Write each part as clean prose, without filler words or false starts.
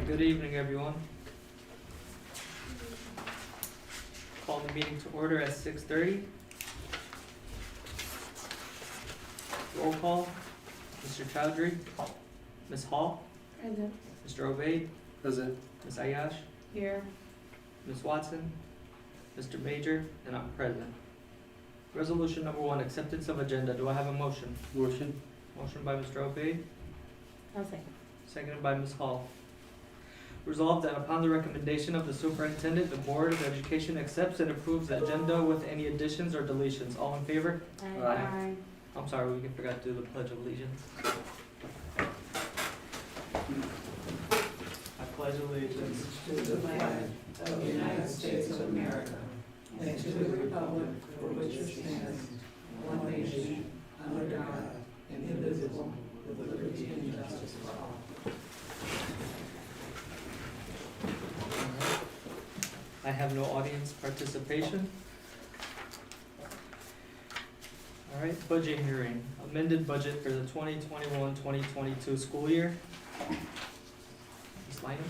right, good evening, everyone. Call the meeting to order at 6:30. Roll call, Mr. Chowdhury, Ms. Hall, Present. Mr. Obeid, Present. Ms. Ayash, Here. Ms. Watson, Mr. Major, and I'm present. Resolution number 1, acceptance of agenda. Do I have a motion? Motion. Motion by Mr. Obeid, I'll second. seconded by Ms. Hall. Resolved that upon the recommendation of the superintendent, the Board of Education accepts and approves the agenda with any additions or deletions. All in favor? Aye. I'm sorry, we forgot to do the Pledge of Allegiance. I pledge allegiance to the flag of the United States of America and to the republic for which it stands, one nation, under God, indivisible, with liberty and justice for all. I have no audience participation. All right, budget hearing, amended budget for the 2021-2022 school year. Ms. Lynam?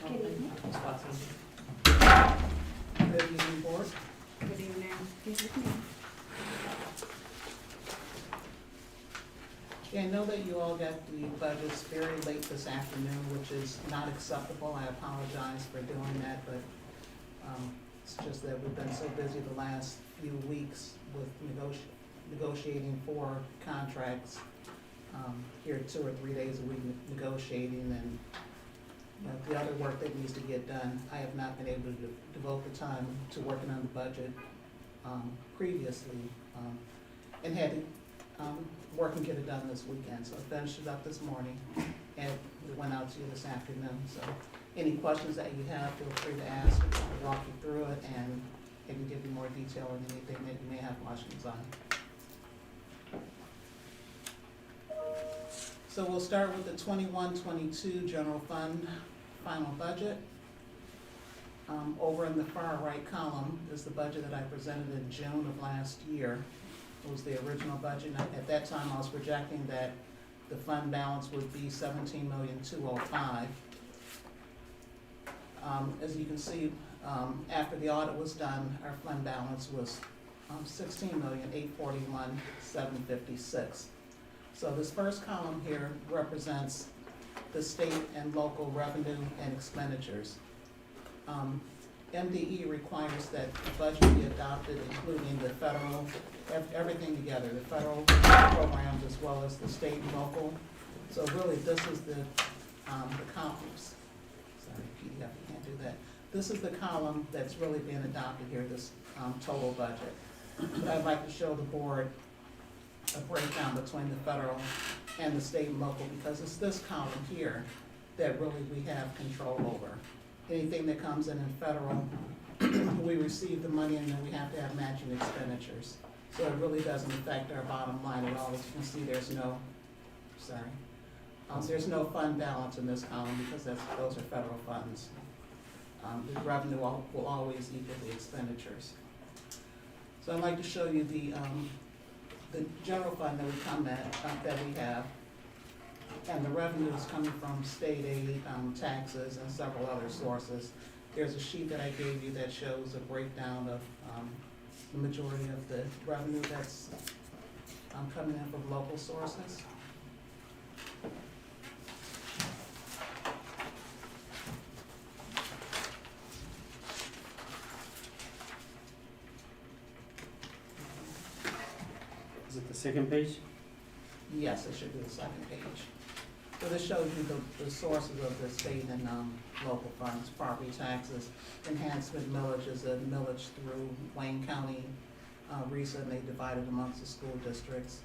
Good evening. Ms. Watson? Good evening, Board. Good evening. Okay, I know that you all got the budgets very late this afternoon, which is not acceptable. I apologize for doing that, but it's just that we've been so busy the last few weeks with negotiating for contracts. Here 2 or 3 days a week negotiating, and the other work that needs to get done. I have not been able to devote the time to working on the budget previously, and had to work and get it done this weekend. So I finished it up this morning, and we went out to you this afternoon. So any questions that you have, feel free to ask. I'll walk you through it, and I can give you more detail on anything that you may have questions on. So we'll start with the 21-22 general fund final budget. Over in the far right column is the budget that I presented in June of last year. It was the original budget. And at that time, I was projecting that the fund balance would be $17,205,000. As you can see, after the audit was done, our fund balance was $16,841,756. So this first column here represents the state and local revenue and expenditures. MDE requires that the budget be adopted, including the federal, everything together, the federal programs as well as the state and local. So really, this is the columns. Sorry, PDF, you can't do that. This is the column that's really being adopted here, this total budget. But I'd like to show the board a breakdown between the federal and the state and local, because it's this column here that really we have control over. Anything that comes in federal, we receive the money and then we have to have matching expenditures. So it really doesn't affect our bottom line at all. As you can see, there's no fund balance in this column because those are federal funds. The revenue will always equal the expenditures. So I'd like to show you the general fund that we have, and the revenue is coming from state aid, taxes, and several other sources. There's a sheet that I gave you that shows a breakdown of the majority of the revenue that's coming in from local sources. Is it the second page? Yes, it should be the second page. So this shows you the sources of the state and local funds, property taxes, enhancement millage is a millage through Wayne County, recently divided amongst the school districts.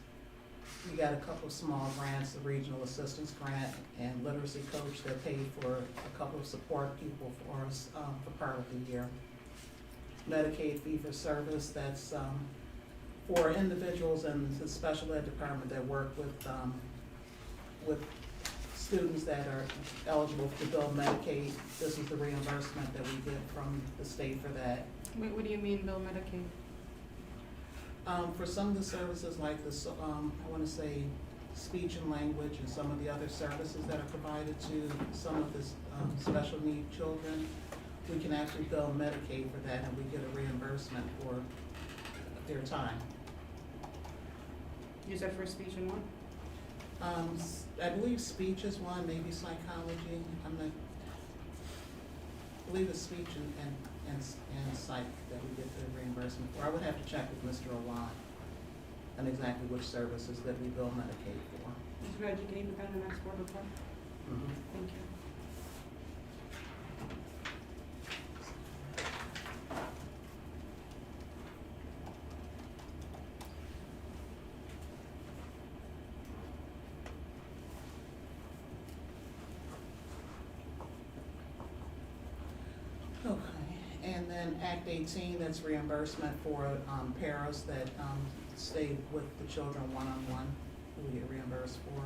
We got a couple of small grants, the regional assistance grant and literacy coach that paid for a couple of support people for us for part of the year. Medicaid fee for service, that's for individuals in the special ed department that work with students that are eligible to bill Medicaid. This is the reimbursement that we get from the state for that. Wait, what do you mean bill Medicaid? For some of the services like I wanna say speech and language and some of the other services that are provided to some of the, special need children, we can actually bill Medicaid for that and we get a reimbursement for their time. You said for speech and what? I believe speech is one, maybe psychology, I'm not, I believe it's speech and psych that we get the reimbursement for. I would have to check with Mr. Awad on exactly which services that we bill Medicaid for. Mr. Reggie, can you prepare the next board report? Thank you. Okay, and then Act 18, that's reimbursement for paras that stay with the children one-on-one, who get reimbursed for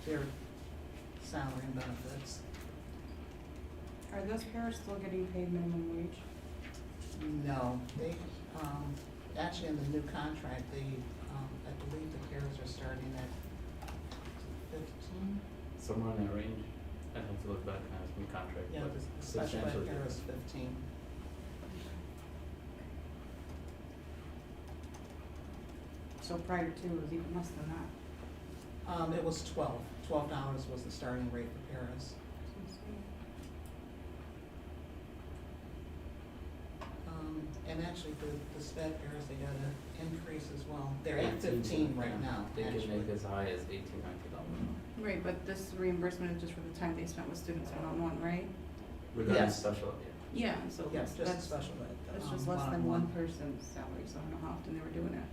their salary and benefits. Are those parents still getting paid minimum wage? No, they, actually in the new contract, they, I believe the paras are starting at 15. Somewhere in that range. I'd have to look back at the contract, Yeah, but the special ed substantially para is different. 15. So prior to it was even less than that. It was $12 was the starting rate for paras. And actually, the sped paras, they got an increase as well. They're at 15 right now, They can actually. make as high as $18, $19. Right, but this reimbursement is just for the time they spent with students one-on-one, right? Regarding Yes. special, yeah. Yeah, so Yes, just a that's, special ed. that's just less than one-on-one. one person's salary, so I don't know how often they were doing it.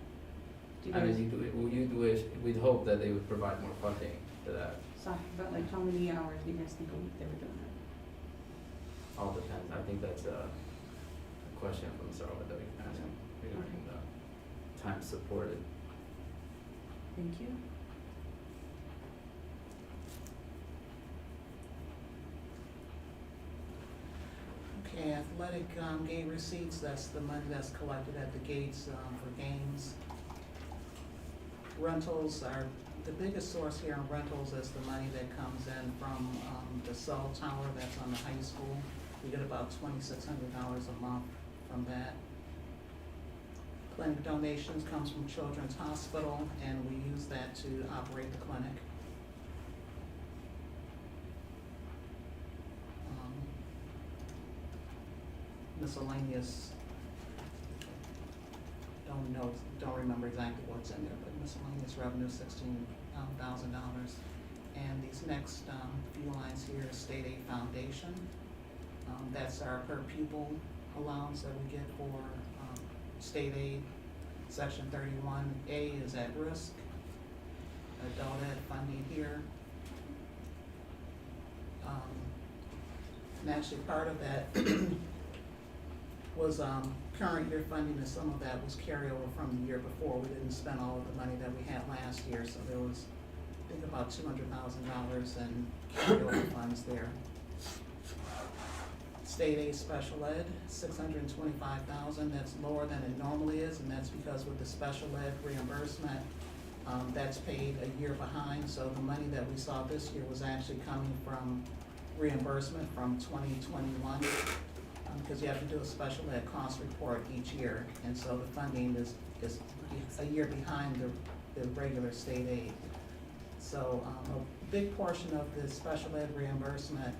Do you I mean, guys, you'd wish, we'd hope that they would provide more funding to that. sorry, but like how many hours do you guys think a week they were doing it? All depends. I think that's a question from Sarah that we can ask him regarding the time supported. Thank you. Okay, athletic game receipts, that's the money that's collected at the gates for games. Rentals are, the biggest source here on rentals is the money that comes in from the cell tower that's on the high school. We get about $2,600 a month from that. Clinic donations comes from Children's Hospital, and we use that to operate the clinic. Miscellaneous, don't remember exactly what's in there, but miscellaneous revenue, $16,000. And these next few lines here, State Aid Foundation, that's our per pupil allowance that we get for state aid. Section 31A is at risk. Adult ed funding here. And actually part of that was current year funding, and some of that was carryover from the year before. We didn't spend all of the money that we had last year, so there was, I think, about $200,000 in carryover funds there. State aid special ed, $625,000, that's lower than it normally is, and that's because with the special ed reimbursement, that's paid a year behind, so the money that we saw this year was actually coming from reimbursement from 2021, because you have to do a special ed cost report each year, and so the funding is a year behind the regular state aid. So a big portion of the special ed reimbursement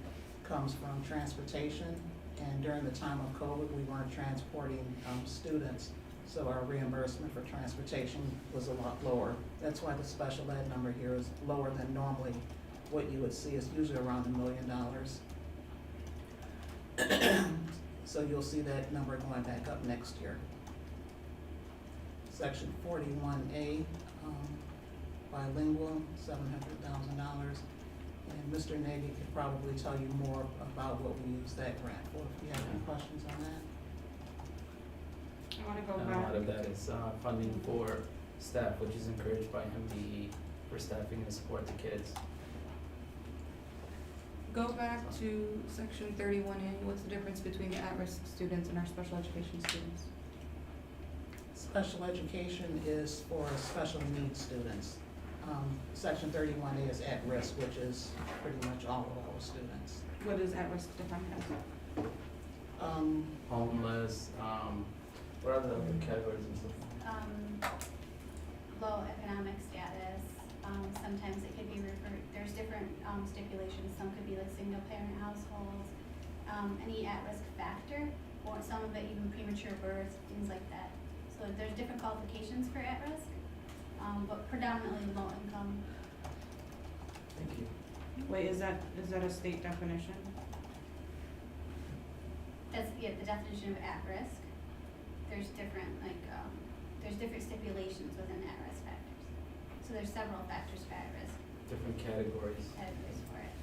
comes from transportation, and during the time of COVID, we weren't transporting students, so our reimbursement for transportation was a lot lower. That's why the special ed number here is lower than normally what you would see. Is usually around $1 million. So you'll see that number going back up next year. Section 41A, bilingual, $700,000. And Mr. Nagy could probably tell you more about what we use that grant for, if you have any questions on that. I wanna go And a lot back. of that is funding for staff, which is encouraged by MDE for staffing and support the kids. Go back to section 31A, what's the difference between the at-risk students and our special education students? Special education is for special needs students. Section 31A is at risk, which is pretty much all of our students. What is at-risk defined as? Homeless, what are the other categories and stuff? Low economic status, sometimes it could be referred, there's different, stipulations, some could be like single parent households, any at-risk factor, or some of it even premature births, things like that. So there's different qualifications for at-risk, but predominantly low income. Thank you. Wait, is that a state definition? That's, yeah, the definition of at-risk. There's different, there's different stipulations within at-risk factors. So there's several factors for at-risk Different categories. categories for it.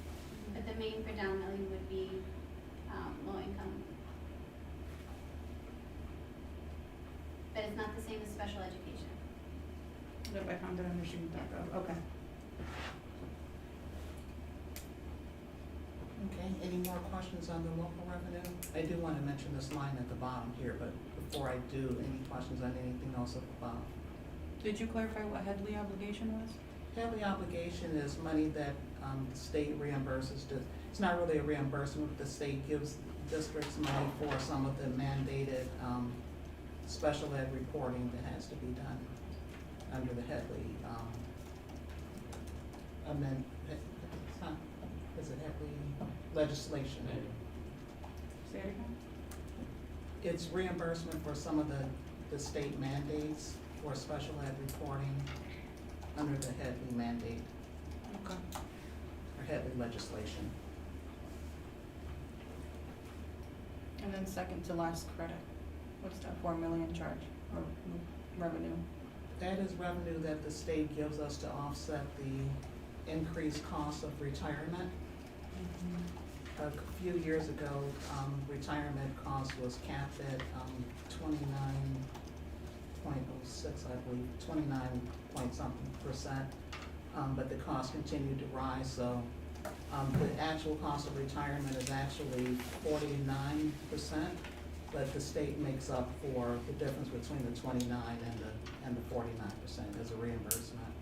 But the main predominantly would be, low income. But it's not the same as special education. Yep, I found it under student.gov, okay. Okay, any more questions on the local revenue? I do want to mention this line at the bottom here, but before I do, any questions on anything else up above? Did you clarify what Headley obligation was? Family obligation is money that the state reimburses. It's not really a reimbursement, the state gives districts money for some of the mandated special ed reporting that has to be done under the Headley is it Headley legislation? Say it again? It's reimbursement for some of the state mandates for special ed reporting under the Headley mandate Okay. or Headley legislation. And then second to last credit, what's that 4 million charge or revenue? That is revenue that the state gives us to offset the increased cost of retirement. A few years ago, retirement cost was capped at 29.06, I believe, 29 point something percent. But the cost continued to rise, so the actual cost of retirement is actually 49%, but the state makes up for the difference between the 29 and the 49% as a reimbursement.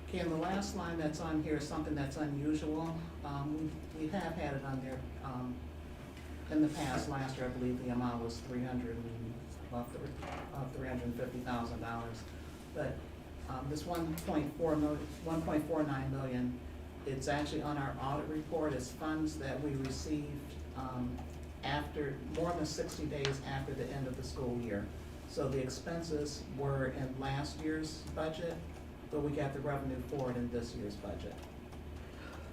Okay, and the last line that's on here is something that's unusual. We have had it on there, in the past. Last year, I believe the amount was $350,000. But, this 1.49 million, it's actually on our audit report. It's funds that we received, after, more than 60 days after the end of the school year. So the expenses were in last year's budget, but we got the revenue for it in this year's budget.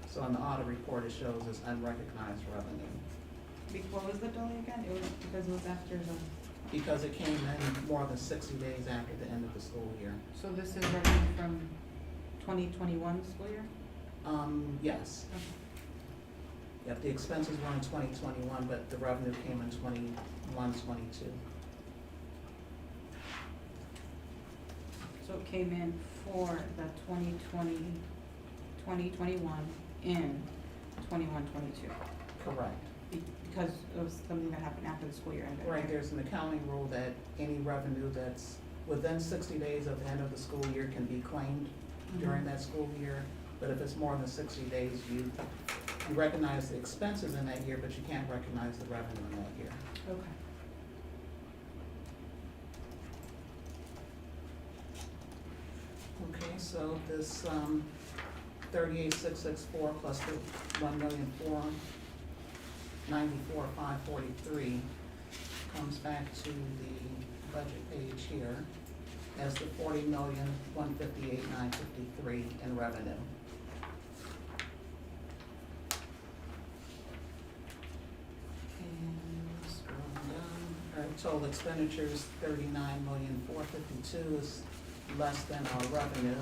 So on the audit report, it shows as unrecognized revenue. What was the delay again? It was because it was after the, Because it came in more than 60 days after the end of the school year. so this is revenue from 2021 school year? Yes. Okay. Yep, the expenses were in 2021, but the revenue came in 22. So it came in for the 2021 in 21-22. Correct. Because it was something that happened after the school year ended. Right, there's an accounting rule that any revenue that's within 60 days of the end of the school year can be claimed during that school year. But if it's more than 60 days, you recognize the expenses in that year, but you can't recognize the revenue in that year. Okay. Okay, so this 38,664 plus the 1,494,543 comes back to the budget page here as the 40,158,953 in revenue. And scrolling down, our total expenditures 39,452 is less than our revenue.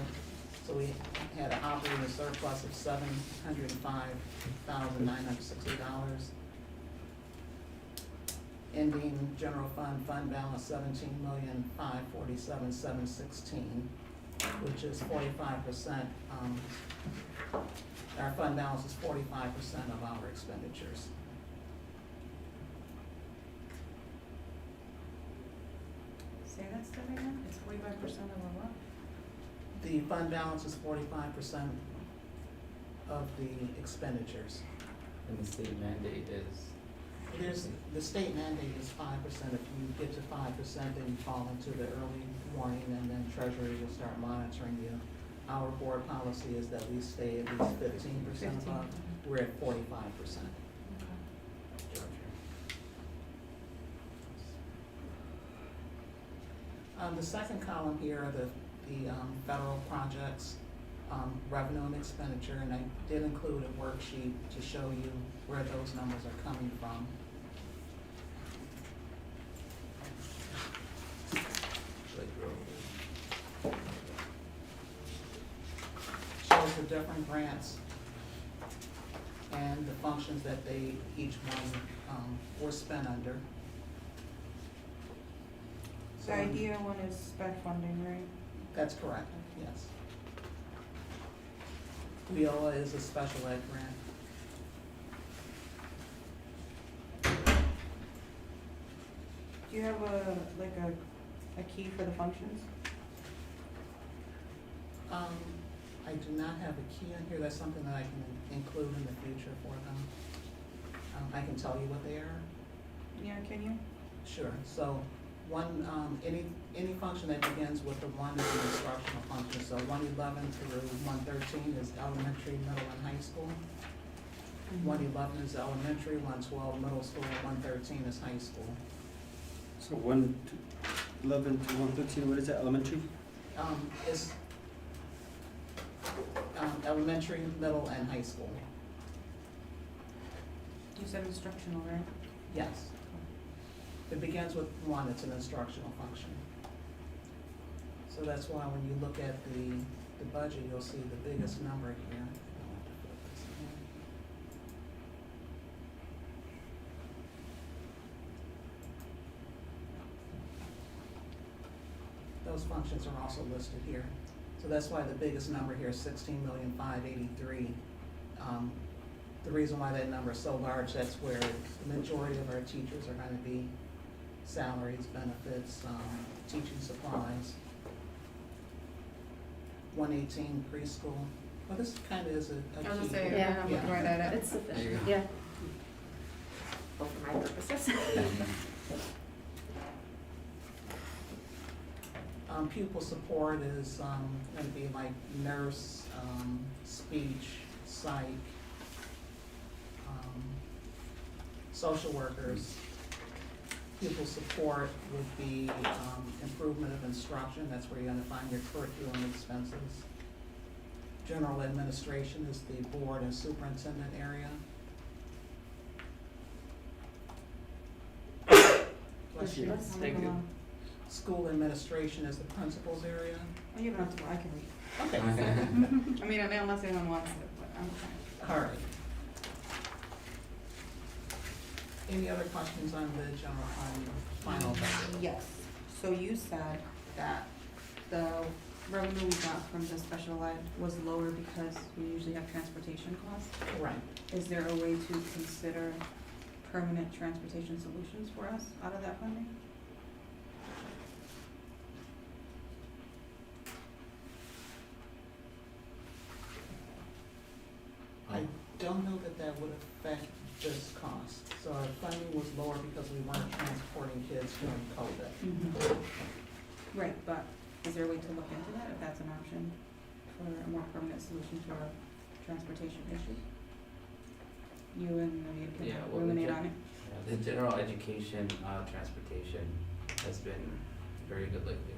So we had an operating surplus of $705,960. Ending general fund balance $17,547,716, which is 45%. Our fund balance is 45% of our expenditures. again? It's 45% of our what? The fund balance is 45% of the expenditures. And the state mandate is, The state mandate is 5%. If you get to 5%, then you fall into the early warning, and then Treasury will start monitoring you. Our board policy is that we stay at least 15% above. We're at 45%. Georgia. The second column here are the federal projects, revenue and expenditure, and I did include a worksheet to show you where those numbers are coming from. Like road. Shows the different grants and the functions that they, each one, were spent under. The idea one is spec funding, right? That's correct, yes. WIOA is a special ed grant. Do you have a key for the functions? I do not have a key in here. That's something that I can include in the future for them. I can tell you what they are. Yeah, can you? Sure. So one, any function that begins with the one is an instructional function. So 111 through 113 is elementary, middle, and high school. 111 is elementary, 112 middle school, 113 is high school. So 111 to 113, what is that, elementary? It's elementary, middle, and high school. You said instructional, right? Yes. It begins with one, it's an instructional function. So that's why when you look at the budget, you'll see the biggest number here. Those functions are also listed here. So that's why the biggest number here is 16,583,000. The reason why that number is so large, that's where the majority of our teachers are gonna be salaries, benefits, teaching supplies. 118 preschool. Well, this kind of is a key. I was gonna say, here. yeah, I'm looking right at it. It's sufficient, There you yeah. Well, for my purposes. Pupil support is gonna be like nurse, speech, psych, social workers. Pupil support would be improvement of instruction. That's where you're gonna find your curriculum expenses. General administration is the board and superintendent area. Bless you. Thank you. School administration is the principal's area. Oh, you don't have to, I can read. Okay. I mean, unless anyone wants it, but I'm fine. All right. Any other questions on the general fund final budget? Yes, so you said that the revenue we got from the special ed was lower because we usually have transportation costs. Right. Is there a way to consider permanent transportation solutions for us out of that funding? I don't know that that would affect this cost. So our funding was lower because we weren't transporting kids during COVID. Right, but is there a way to look into that, if that's an option for a more permanent solution to our transportation issue? You and Naveed Yeah, can well, ruminate on it. The general education, transportation has been very good lately,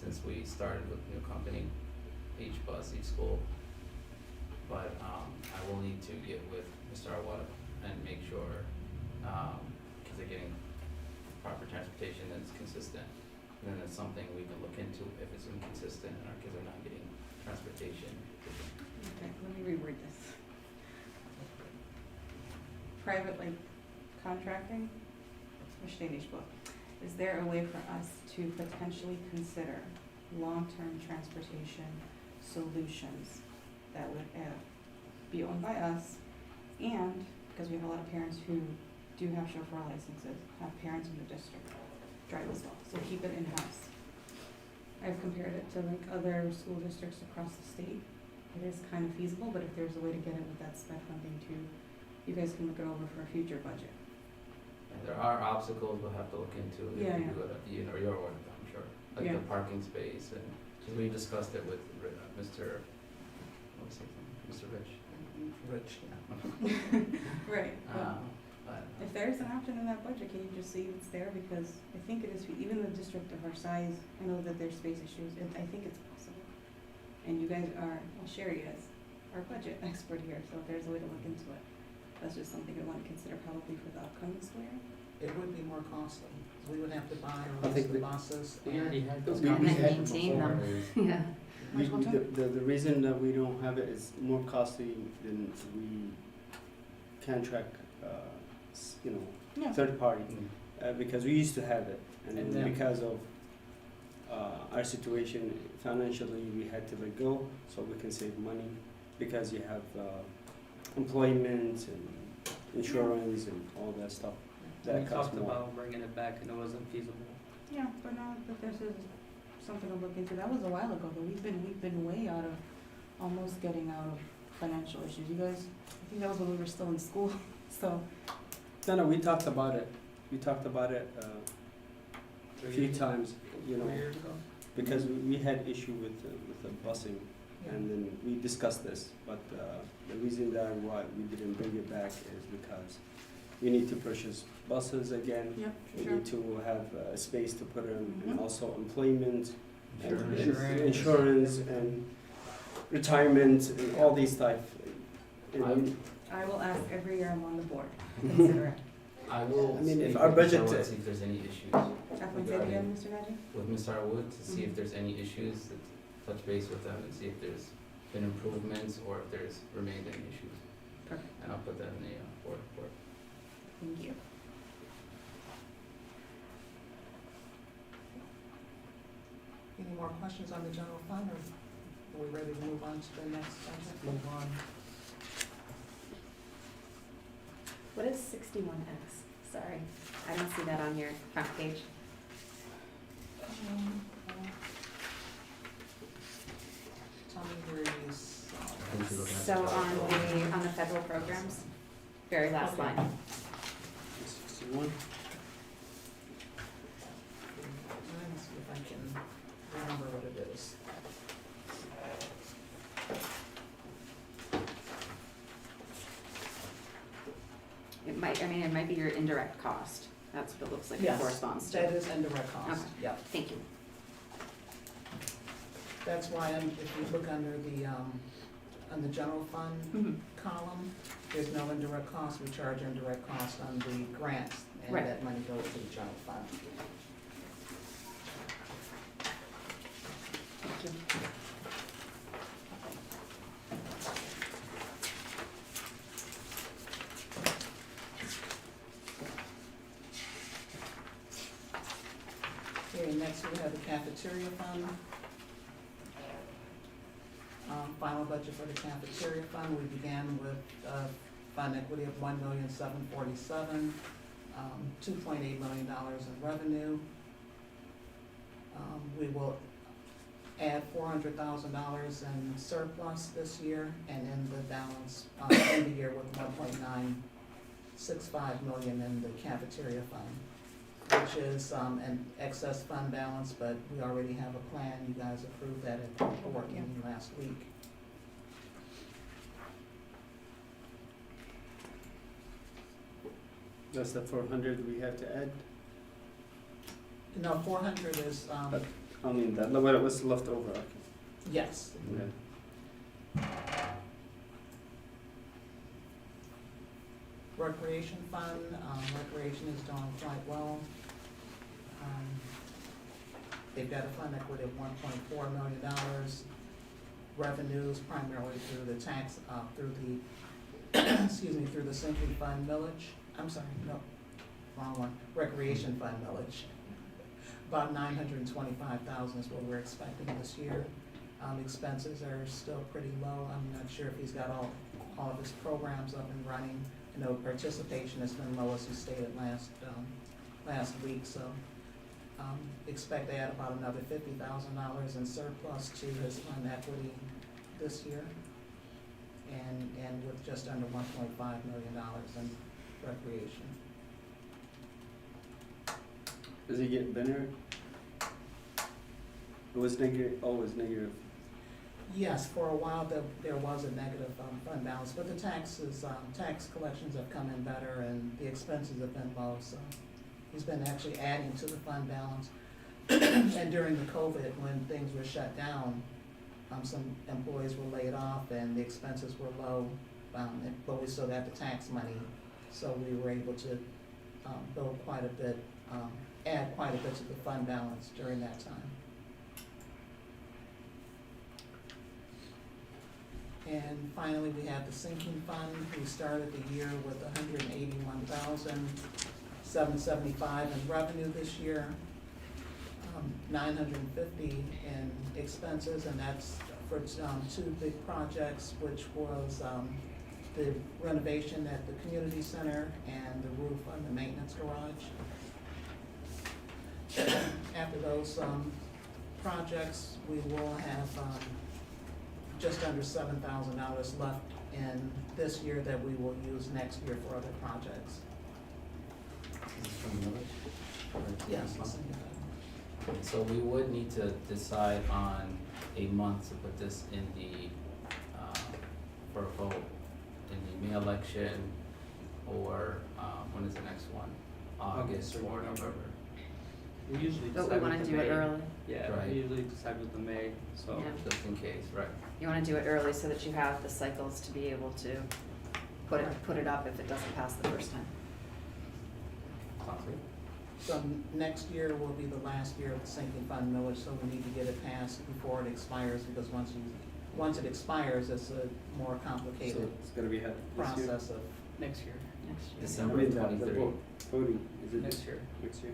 since we started with the new company, each bus, each school. But, I will need to get with Mr. Arwada and make sure, cause they're getting proper transportation that's consistent. And then that's something we can look into if it's inconsistent and our kids are not getting transportation. Okay, let me reword this. Private, like, contracting, Mr. Danish book, is there a way for us to potentially consider long-term transportation solutions that would be owned by us, and, because we have a lot of parents who do have chauffeur licenses, have parents in the district drive as well, so keep it in-house. I've compared it to like other school districts across the state. It is kind of feasible, but if there's a way to get it with that sped funding too, you guys can look it over for a future budget. And there are obstacles we'll have to look into if Yeah, you yeah. do it at your order, I'm sure. Like Yeah. the parking space and, cause we discussed it with Mr., what was his name? Mr. Rich. Rich, yeah. Right. But, If there's an option in that budget, can you just see if it's there? Because I think it is, even the district of our size, I know that there's space issues, and I think it's possible. And you guys are, well, Sherry is our budget expert here, so if there's a way to look into it, that's just something I want to consider probably for the upcoming school year. It would be more costly. We would have to buy I or lease think the we- buses we already and had those We- we conversations had- maintain before. them. It was- Yeah. Might as well The reason that we don't have it is more costly than we contract, Yeah. third party. Mm. Because we used to have it, and And then then- because of our situation financially, we had to let go so we can save money, because you have employment and insurance and all that stuff. We That costs talked more. about bringing it back and it wasn't feasible. Yeah, but now that this is something to look into, that was a while ago, but we've been way out of, almost getting out of financial issues. You guys, I think that was when we were still in school, so, No, we talked about it. We talked about it a few times, 3 years ago. because we had issue with the busing, Yeah. and then we discussed this, but the reason that why we didn't bring it back is because we need to purchase buses again. yeah, We sure. need to have space to put in, and Mhm. also employment, and Insurance. insurance and retirement and all these type. And I will ask every year I'm on the board, consider it. I will I mean, if speak our with budget Mr. Wood, to- see if there's any issues Definitely say it again, Mr. Nagy? with Mr. Wood, to see Mhm. if there's any issues, to touch base with them and see if there's been improvements or if there's remained any issues. Perfect, And I'll put that in the board report. thank you. Any more questions on the general fund, or are we ready to move on to the next subject? Move on. What is 61X? Sorry, I don't see that on your front page. Tell me where you saw I think you're looking at So the on the federal programs, very last Okay. line. 61. Let's see if I can remember what it is. It might be your indirect cost. That's what it looks like it Yes, corresponds to. That is indirect cost, Okay. yep. Thank you. That's why, if you look under the, on the general fund Mhm. column, there's no indirect cost, we charge indirect cost on the grants, and Right. that money goes to the general fund. Thank you. Okay, next we have the cafeteria fund. Final budget for the cafeteria fund, we began with, fund equity of $1,747,000, $2.8 million in revenue. We will add $400,000 in surplus this year, and end the balance, end the year with $1.965 million in the cafeteria fund, which is an excess fund balance, but we already have a plan. You guys approved that at the board meeting last week. That's the 400 we have to add. No, 400 is, I mean, that, what was left over, okay. yes. Okay. Recreation fund, recreation is doing quite well. They've got a fund equity of $1.4 million. Revenues primarily through the tax, through the, excuse me, through the sinking fund millage. I'm sorry, no, wrong one, recreation fund millage. About $925,000 is what we're expecting this year. Expenses are still pretty low. I'm not sure if he's got all of his programs up and running. I know participation has been low, as he stated last week, so, expect to add about another $50,000 in surplus to his fund equity this year. And with just under $1.5 million in recreation. Does it get better? It was negative, always negative. Yes, for a while there was a negative fund balance, but the tax collections have come in better and the expenses have been low, so he's been actually adding to the fund balance. And during the COVID, when things were shut down, some employees were laid off and the expenses were low, but we still got the tax money, so we were able to build quite a bit, add quite a bit to the fund balance during that time. And finally, we have the sinking fund. We started the year with $181,775 in revenue this year, $950 in expenses, and that's for two big projects, which was the renovation at the community center and the roof on the maintenance garage. After those projects, we will have just under $7,000 left in this year that we will use next year for other projects. Is this from the village? Or Yes. from- So we would need to decide on a month to put this in the, for a vote in the May election, or, when is the next one? August or November? We usually But decide we with wanna the do it May. early. Yeah, Right. we usually decide with the May, so. Yeah. Just in case, right? You wanna do it early so that you have the cycles to be able to put it up if it doesn't pass the first time. Sounds good. So next year will be the last year of the sinking fund millage, so we need to get it passed before it expires, because once it expires, it's a more So complicated it's gonna be had this year. process of. Next year. Next year. I December mean, the 23. voting, is it Next year. next year?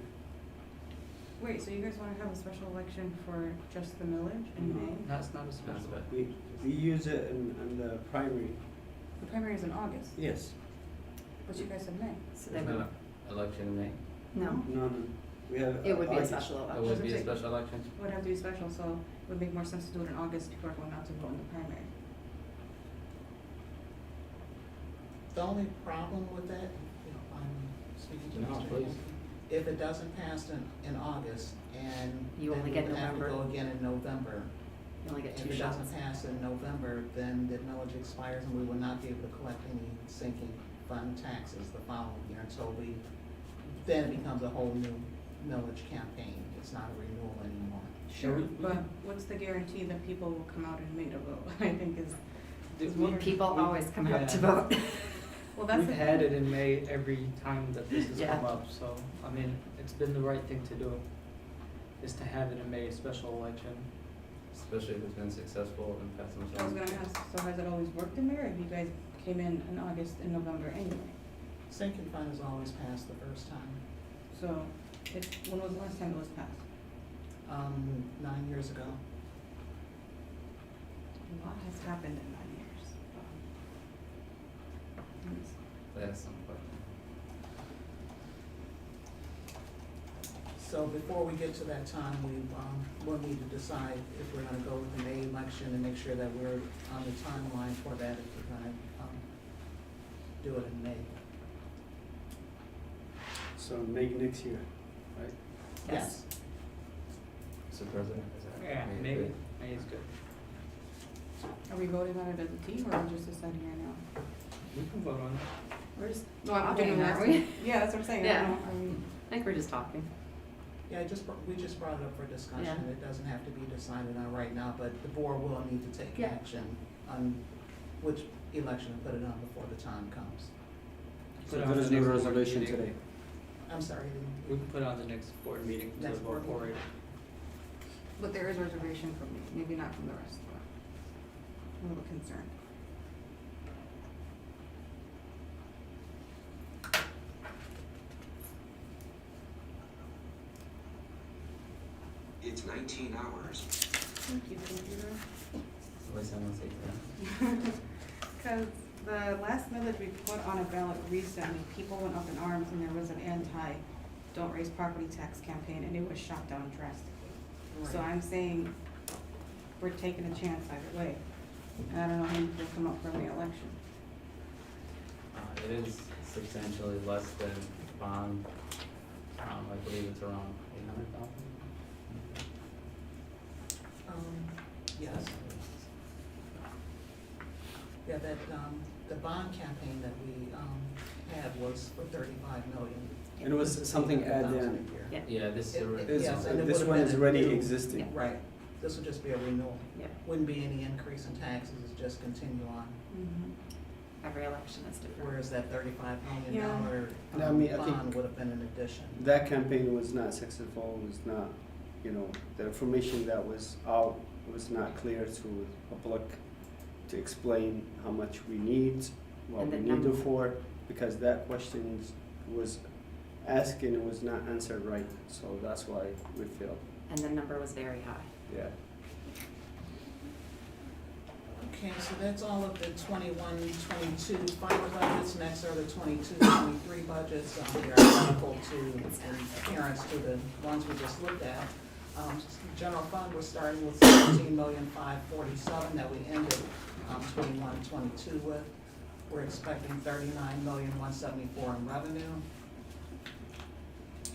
Wait, so you guys wanna have a special election for just the millage in May? That's not a That's special. good. We use it in the primary, The primary is in August, yes. but you guys said May. So they Isn't would, it election in May? no, No, we have. it would be a August. special It election. would be a Doesn't say- special election? It would have to be special, so it would make more sense to do it in August before going out to vote in the primary. The only problem with that, you know, I'm speaking to No, Mr. please. Hanson, if it doesn't pass in August, and You then only we get would have to November. go again in November. You only get If two it shots. doesn't pass in November, then the millage expires and we will not be able to collect any sinking fund taxes the following year until then it becomes a whole new millage campaign. It's not a renewal anymore. Sure. But what's the guarantee that people will come out in May to vote, I think is We- People we- always come out to yeah. vote. well, that's We've the had it in May every time that this has Yeah. come up, so, I mean, it's been the right thing to do, is to have it in May, special election. Especially if it's been successful in past I was gonna ask, so has it always worked in there, or have you guys came in August and November anyway? Sinking fund has always passed the first time, So, when was the last time it was passed? 9 years ago. A lot has happened in 9 years. That's some question. So before we get to that time, we'll need to decide if we're gonna go with the May election and make sure that we're on the timeline for that, if we're gonna, do it in May. So make next year, right? Yes. Mr. President, is that? Yeah, May maybe, good? May is good. Are we voting on it as a team, or are we just deciding right now? We can vote on it. We're just No, I'm talking, doing aren't that. we? Yeah, that's what I'm saying, I Yeah. don't know, are we? I think we're just talking. Yeah, we just brought it up for discussion. Yeah. It doesn't have to be decided on right now, but the board will need to take Yeah. action on which election to put it on before the time comes. Put So it on there the is no next board resolution meeting. today. I'm sorry, We can put it on the next board meeting to Next vote board for it. But there is reservation from me, maybe not from the rest, but I'm a little concerned. It's 19 hours. Thank you, computer. Somebody someone say that? Because the last millage we put on a ballot recently, people went up in arms and there was an don't raise property tax campaign, and it was shot down drastically. So Right. I'm saying, we're taking a chance either way. And I don't know how you will come up for re-election. It is substantially less than bond, I believe it's around 800,000. Yes, yeah, that, the bond campaign that we, had was for 35 million. And it was something added in. Yeah. Yeah, this is It- already. This, Yes, and it this would've one been is a already new- existing. Right, this would just be a renewal. Yeah, Wouldn't be any increase in taxes, it's just continue on. every election is different. Whereas that $35 million Yeah, I mean, I think- bond would have been an addition. That campaign was not successful, was not, you know, the information that was out was not clear to the public to explain how much we need, what And we the need number. it for, because that question was asked and it was not answered right, so that's why we failed, And the number was very high. yeah. Okay, so that's all of the 21-22 final budgets. Next are the 22-23 budgets. They are identical to, in appearance to the ones we just looked at. General fund, we're starting with 17,547,000 that we ended 21-22 with. We're expecting 39,174,000 in revenue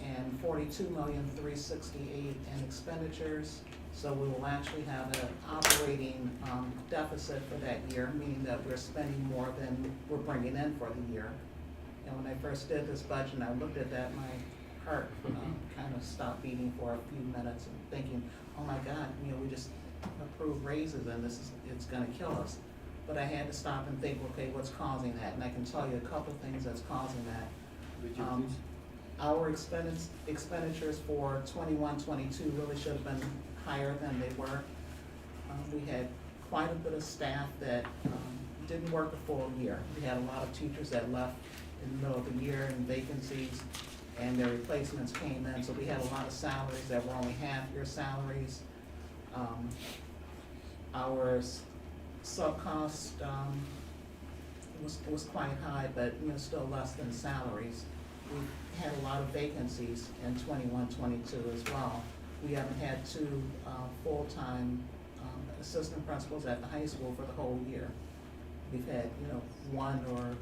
and 42,368,000 in expenditures. So we will actually have an operating deficit for that year, meaning that we're spending more than we're bringing in for the year. And when I first did this budget and I looked at that, my heart kind of stopped beating for a few minutes and thinking, oh my God, you know, we just approved raises and it's gonna kill us. But I had to stop and think, okay, what's causing that? And I can tell you a couple of things that's causing that. Would you Um, please? Our expenditures for 21-22 really should have been higher than they were. We had quite a bit of staff that didn't work a full year. We had a lot of teachers that left in the middle of the year in vacancies, and their replacements came in, so we had a lot of salaries that were only half-year salaries. Our sub-cost was quite high, but, you know, still less than salaries. We had a lot of vacancies in 21-22 as well. We haven't had two full-time assistant principals at the high school for the whole year. We've had, you know, one or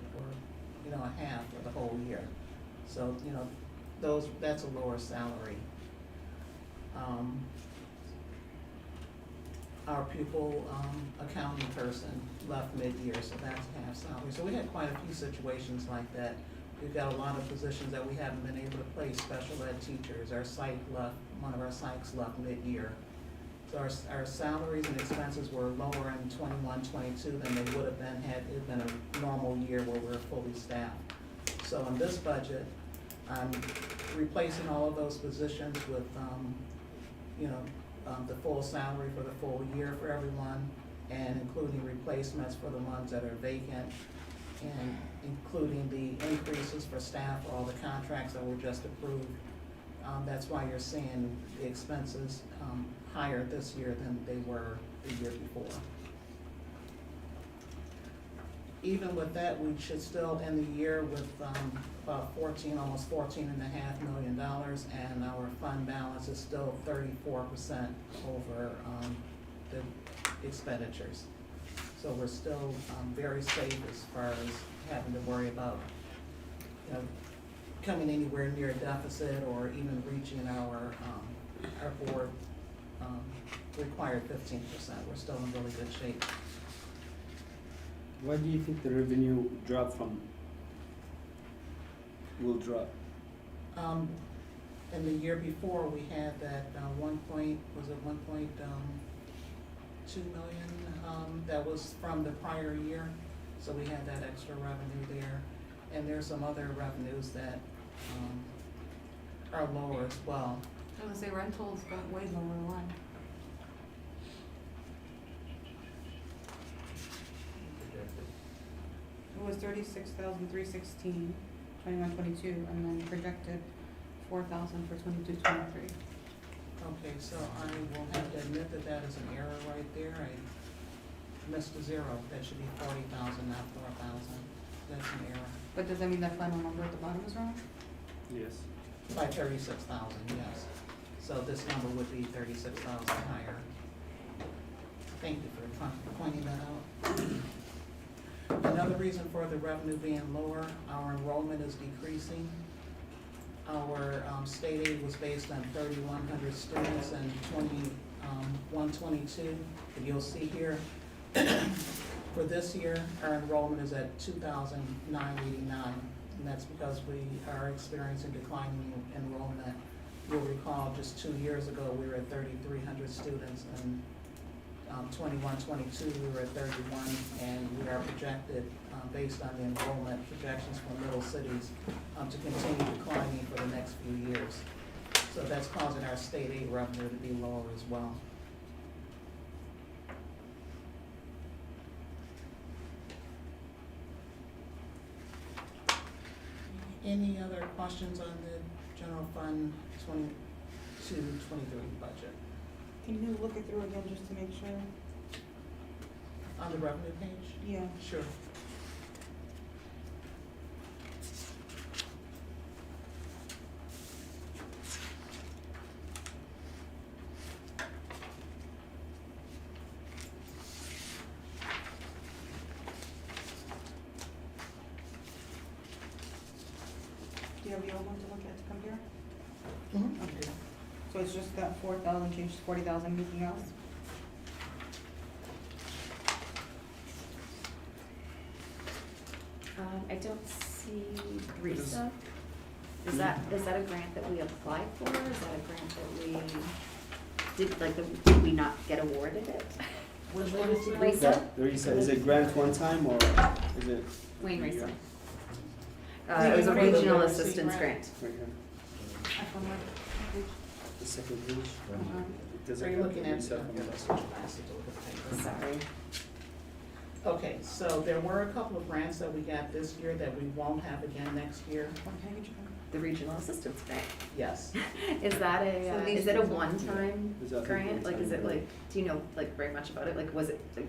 you know, a half for the whole year. So, you know, that's a lower salary. Our pupil accounting person left mid-year, so that's half salary. So we had quite a few situations like that. We've got a lot of positions that we haven't been able to place, special ed teachers. Our psych left, one of our psychs left mid-year. So our salaries and expenses were lower in 21-22 than they would have been had it been a normal year where we're fully staffed. So in this budget, I'm replacing all of those positions with, you know, the full salary for the full year for everyone, and including replacements for the ones that are vacant, and including the increases for staff for all the contracts that were just approved. That's why you're seeing the expenses higher this year than they were the year before. Even with that, we should still end the year with about almost $14.5 million, and our fund balance is still 34% over the expenditures. So we're still very safe as far as having to worry about, you know, coming anywhere near a deficit or even reaching our board required 15%. We're still in really good shape. Why do you think the revenue drop will drop? In the year before, we had that 1.2 million, that was from the prior year. So we had that extra revenue there. And there's some other revenues that are lower as well. I was gonna say rentals got way lower one. It was 36,316, 21-22, and then projected 4,000 for 22-23. Okay, so I will have to admit that that is an error right there. I missed a zero. That should be 40,000, not 4,000. That's an error. But does that mean that final number at the bottom is wrong? Yes. By 36,000, yes. So this number would be 36,000 higher. Thank you for pointing that out. Another reason for the revenue being lower, our enrollment is decreasing. Our state aid was based on 3,100 students and 2122. And you'll see here, for this year, our enrollment is at 2,989. And that's because we are experiencing declining enrollment. You'll recall just 2 years ago, we were at 3,300 students, and 21-22, we were at 31, and we are projected, based on the enrollment projections from middle cities, to continue declining for the next few years. So that's causing our state aid revenue to be lower as well. Any other questions on the general fund 22-23 budget? Can you look it through again just to make sure? On the revenue page? Yeah. Sure. Do you have the old one to look at to compare? Mm-hmm. Okay. So it's just that 4,000 change to 40,000, anything else? I don't see RISA. Is that a grant that we applied for? Is that a grant that we did we not get awarded it? Which one is it? RISA? The reason, is it grant one time or is it? Wayne RISA. Wayne It was a Risa regional grant. assistance grant. Right here, the second page. Does Are it you have looking the at? reset from the last one? Sorry. Okay, so there were a couple of grants that we got this year that we won't have again next year. What page? The regional assistance grant. Yes. Is that So these is it a two- one-time Is that a grant? Like, is it one-time like, do you know, like, very much about it? Like, was it, like,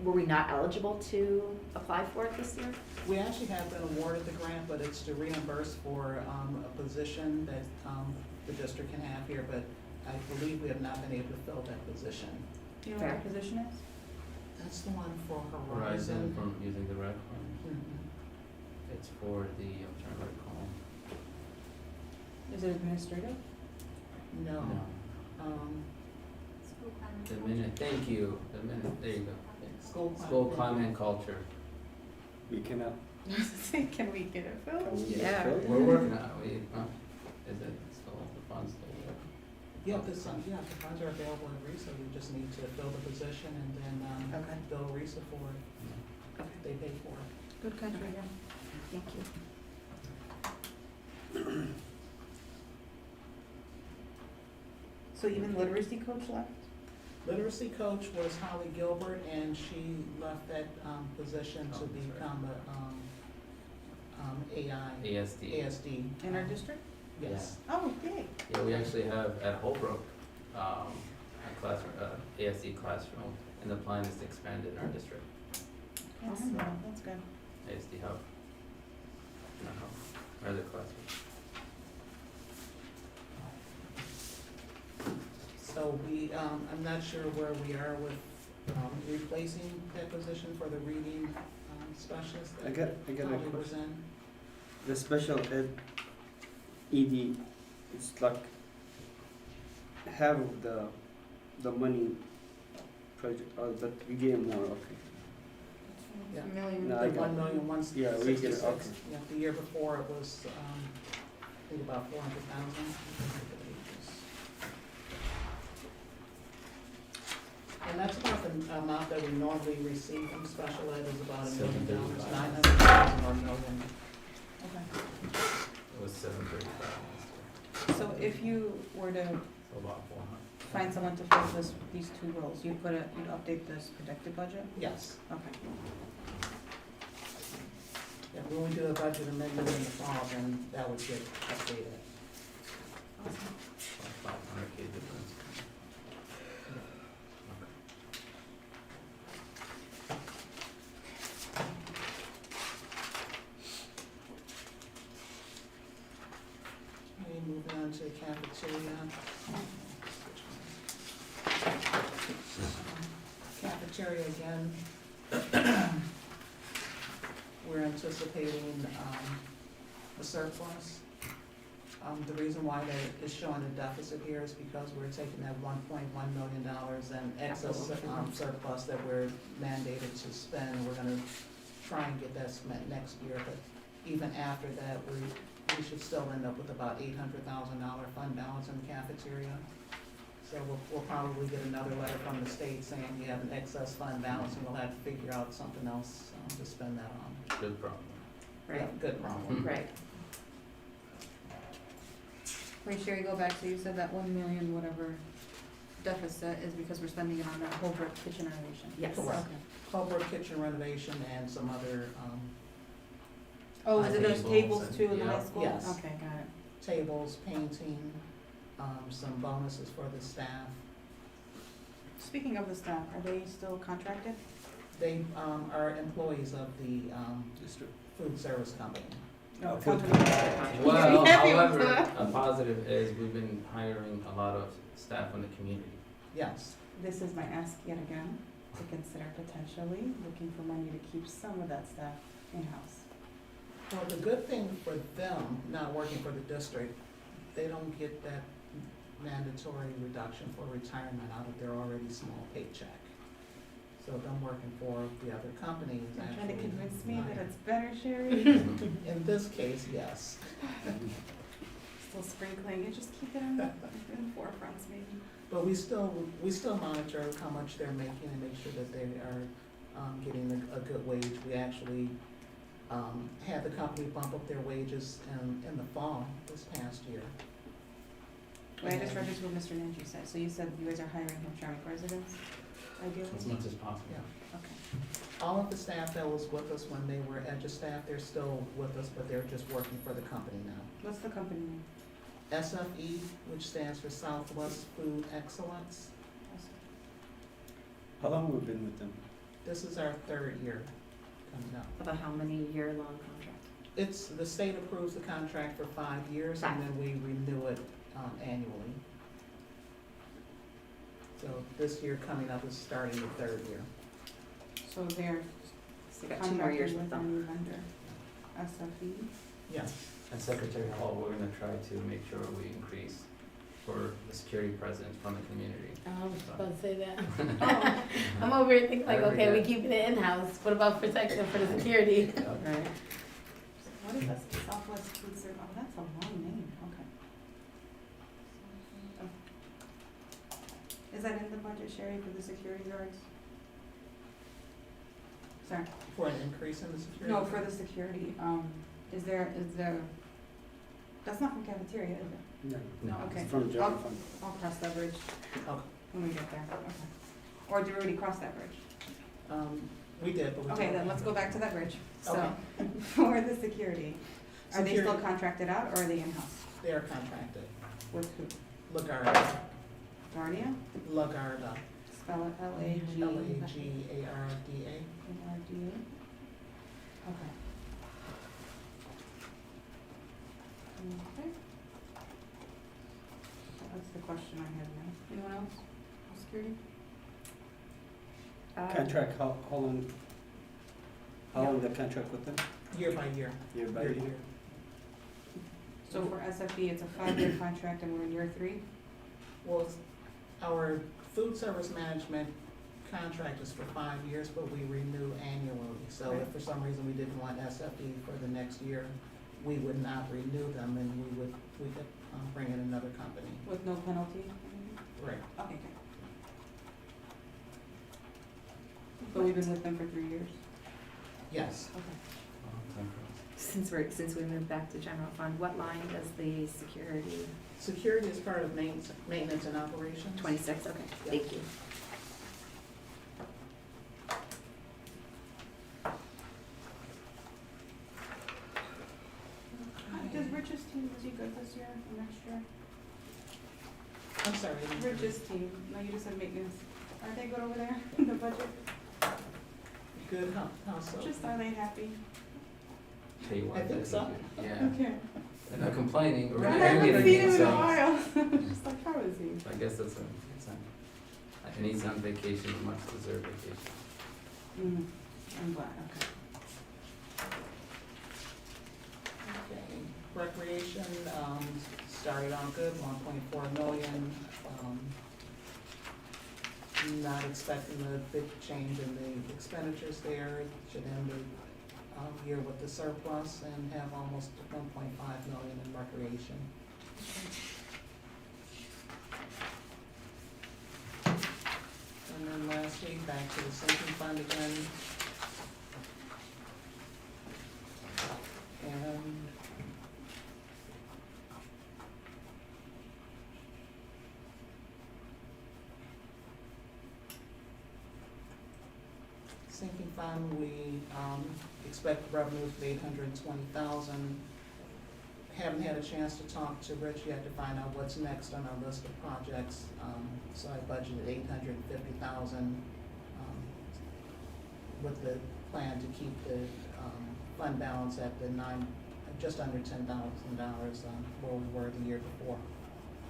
were we not eligible to apply for it this year? We actually have been awarded the grant, but it's to reimburse for a position that the district can have here, but I believe we have not been able to fill that position. Do you know what the position is? That's the one for Horizon Horizon. from using the rec funds. Mhm. It's for the, I'm trying to recall. Is it administrative? No. No. School climate. The minute, thank you, the minute, there you go. School Climate and culture. We cannot. Can we get it Can filled? we get it Yeah. filled? We're working on it, is it still, the funds still there? Yeah, the funds are available at RISA, we just need to fill the position and then, Okay. bill RISA for it, Okay. they pay for it. Good country, yeah. Thank you. So even literacy coach left? Literacy coach was Holly Gilbert, and she left that, position to Oh, sorry. become a, ASD. ASD. In our district? Yes. Oh, yay. Yeah, we actually have at Holbrook, a classroom, ASD classroom, and the plan is to expand it in our district, Awesome, that's good. ASD hub. Not hub, or the classroom. So we, I'm not sure where we are with, replacing that position for the reading, specialist. I got a Holly was question. in. The special ed ED, it's like have the money project, that we get more, okay. Yeah. Million. No, The I got it. 1,166,000. Yeah, we get it, okay. Yeah, the year before it was, I think about 400,000. And that's about the amount that we normally receive from special ed is about $1 million, 735. 900,000 or a million. Okay. It was 735 last year, So if you were to so about 400. find someone to fill these two roles, you'd update this projected budget? Yes. Okay. Yeah, when we do a budget amendment in the fall, then that would get updated. Awesome. About 500K difference. Okay, cafeteria. Cafeteria again. We're anticipating, a surplus. The reason why that is showing a deficit here is because we're taking that $1.1 million in excess, surplus that we're mandated to spend. We're gonna try and get that spent next year, but even after that, we should still end up with about $800,000 fund balance in the cafeteria. So we'll probably get another letter from the state saying you have an excess fund balance, and we'll have to figure out something else to spend that on. Good problem. Yeah, Right, good problem. right. Wait, Sherry, go back to, you said that 1 million whatever deficit is because we're spending it on that Holbrook kitchen renovation? Yes. Correct. Okay. Holbrook kitchen renovation and some other, Oh, is it those Tables tables and- too in the high yeah. school? Yes. Okay, got it. tables, painting, some bonuses for the staff. Speaking of the staff, are they still contracted? They, are employees of the, District. food service company. No, food company. Well, Happy with however, that. a positive is we've been hiring a lot of staff in the community. Yes, This is my ask yet again, to consider potentially looking for money to keep some of that staff in-house. well, the good thing for them, not working for the district, they don't get that mandatory reduction for retirement out of their already small paycheck. So them working for the other company is You're actually. trying to convince me not- that it's better, Sherry? In this case, yes. Still sprinkling it, just keep it in the forefronts maybe. But we still monitor how much they're making and make sure that they are, getting a good wage. We actually, had the company bump up their wages in the fall this past year. Wait, I just read this what Mr. Nanji said, so you said you guys are hiring Hamtramck residents, ideally? As much as possible. Yeah. Okay. All of the staff that was with us when they were EDGE staff, they're still with us, but they're just working for the company now. What's the company name? SFE, which stands for Southwest Food Excellence. How long have we been with them? This is our third year coming up. About how many year-long contract? It's, the state approves the contract for 5 years, and then we renew it annually. So this year coming up is starting the third year. So they're So we got 2 more years contracting with with a them. new vendor, SFE? Yes. And Secretary Hall, we're gonna try to make sure we increase for the security presence from the community. I was about to say that. Oh, I'm over here thinking like, Very okay, we good. keeping it in-house, what about protection for the security? right. What is that, Southwest Food Service, oh, that's a long name, okay. Is that in the budget, Sherry, for the security guards? Sorry, For an increase in the security? no, for the security, is there, that's not from cafeteria, is it? No. No. Okay. It's from general I'll- fund. I'll cross that bridge Okay. when we get there, okay. Or do we already cross that bridge? We did, but we. Okay, then let's go back to that bridge. So, Okay. for the security, are they still Security. contracted out or are they in-house? They are contracted. With who? Lagarda, Guardia? Lagarda, Spell it L-A-G. Lagarda. A-R-D-A? Okay. Okay. That's the question I had now. Anyone else? Security? Contract, how long? How long the contract with them? Year by year. Year by Year to year? year. So for SFE, it's a 5-year contract and we're in year 3? Well, our food service management contract is for 5 years, but we renew annually. So if for some reason we didn't want SFE for the next year, we would not renew them and we could bring in another company. With no penalty? Right. Okay, good. But we've been with them for 3 years? Yes. Okay. Since we moved back to general fund, what line does the security, Security is part of maintenance and operations. 26, okay, thank you. Does Rich's team, was he good this year or next year? I'm sorry. I didn't hear you. Rich's team, no, you just said maintenance. Are they good over there in the budget? Good, how so? Just, are they happy? Pay-wise, I think so. Yeah. Okay. They're not complaining, or I they're haven't getting seen him it, in a so. while. Just like, how is he? I guess that's and he's on vacation, a much deserved vacation. I'm glad, okay. Okay, recreation, started out good, 1.4 million. Not expecting a big change in the expenditures there. It should end the year with the surplus and have almost 1.5 million in recreation. And then lastly, back to the sinking fund again. And sinking fund, we, expect revenues of 820,000. Haven't had a chance to talk to Rich yet to find out what's next on our list of projects, so I budgeted 850,000, with the plan to keep the, fund balance at the just under $10,000, where we were the year before,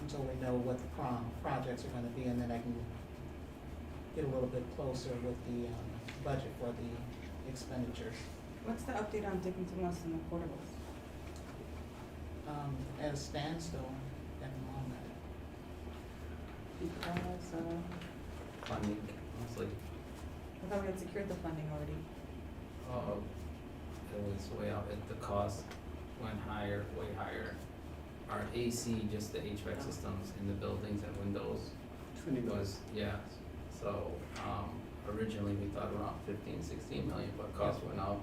until we know what the projects are gonna be, and then I can get a little bit closer with the, budget for the expenditures. What's the update on Dickinson West and the portables? At a standstill at the moment. Because, Funding, mostly, I thought we had secured the funding already. it was way out, the cost went higher, way higher. Our AC, just the HVAC systems in the buildings and windows 20 million. was, yeah, so, originally we thought around 15, 16 million, but cost went up.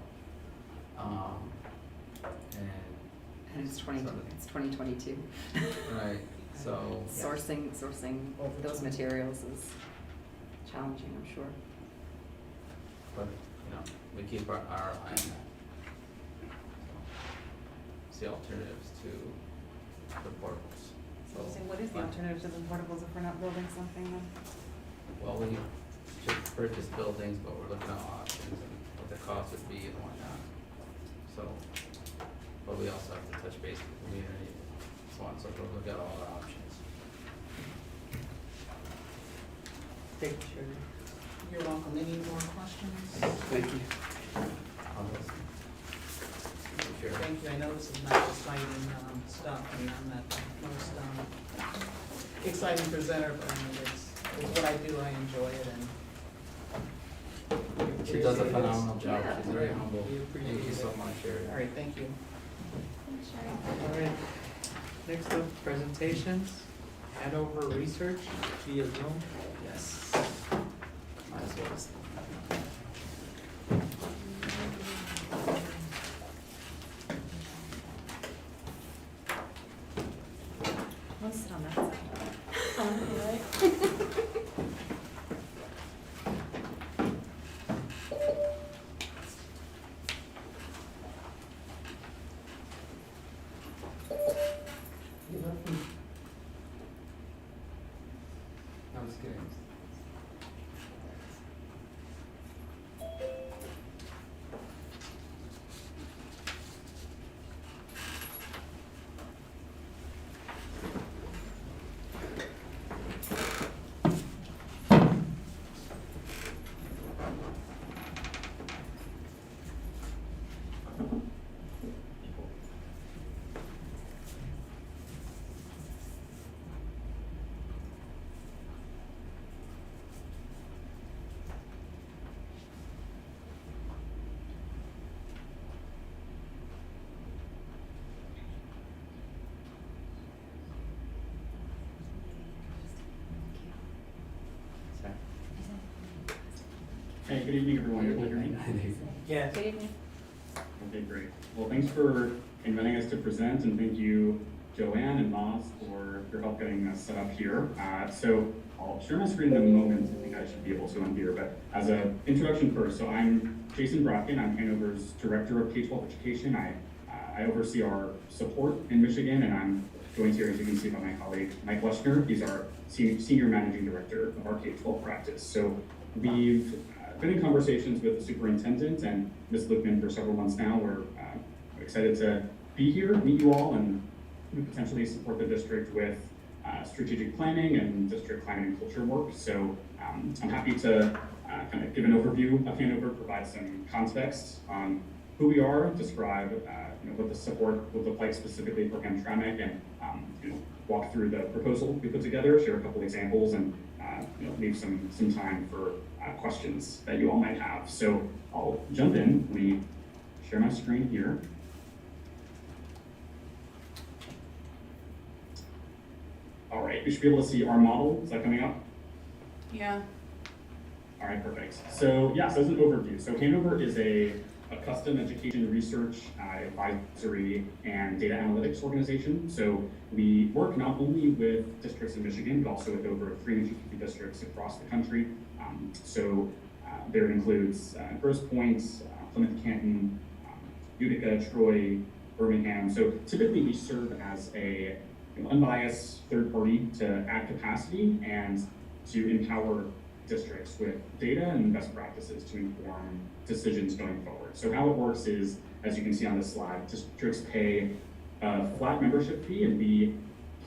And it's 2022. Right, so, Sourcing those materials is challenging, I'm sure. but, we keep our eye on that. See alternatives to the portables, so. So what is the alternative to the portables if we're not building something then? Well, we should purchase buildings, but we're looking at options and what the cost would be and whatnot. So, but we also have to touch base with the community, so on, so we'll look at all our options. Thank you, Sherry. You're welcome. Any more questions? Thank you. I'll listen. Sure. Thank you. I know this is not exciting, stuff, and I'm not the most, exciting presenter, but I mean, it's what I do. I enjoy it, and She does a phenomenal job, Yeah. she's very humble. We appreciate Thank you so it. much, Sherry. all right, thank you. All right, next up, presentations, Hanover Research via Zoom. Yes. Might as well. I'll sit on that side. I was kidding. Sorry. Hey, good evening, everyone. Able to hear me? Yes. Good evening. Okay, great. Well, thanks for inviting us to present, and thank you, Joanne and Moz, for your help getting us set up here. So I'll share my screen in a moment. I think I should be able to on here, but as an introduction first, so I'm Jason Bracken. I'm Hanover's Director of K-12 Education. I oversee our support in Michigan, and I'm joined here, as you can see, by my colleague, Mike Leshner. He's our Senior Managing Director of our K-12 practice. So we've been in conversations with the superintendent and Ms. Lippman for several months now. We're excited to be here, meet you all, and potentially support the district with strategic planning and district climate and culture work. So I'm happy to kind of give an overview of Hanover, provide some context on who we are, describe what the support would look like specifically for Hamtramck, and walk through the proposal we put together, share a couple examples, and leave some time for questions that you all might have. So I'll jump in. Let me share my screen here. All right, you should be able to see our model. Is that coming up? Yeah. All right, perfect. So yes, as an overview, so Hanover is a custom education research, advisory, and data analytics organization. So we work not only with districts in Michigan, but also with over 350 districts across the country. There includes Grosse Pointe, Plymouth Canton, Utica, Troy, Birmingham. So typically we serve as a unbiased third party to add capacity and to empower districts with data and best practices to inform decisions going forward. So how it works is, as you can see on this slide, districts pay a flat membership fee, and we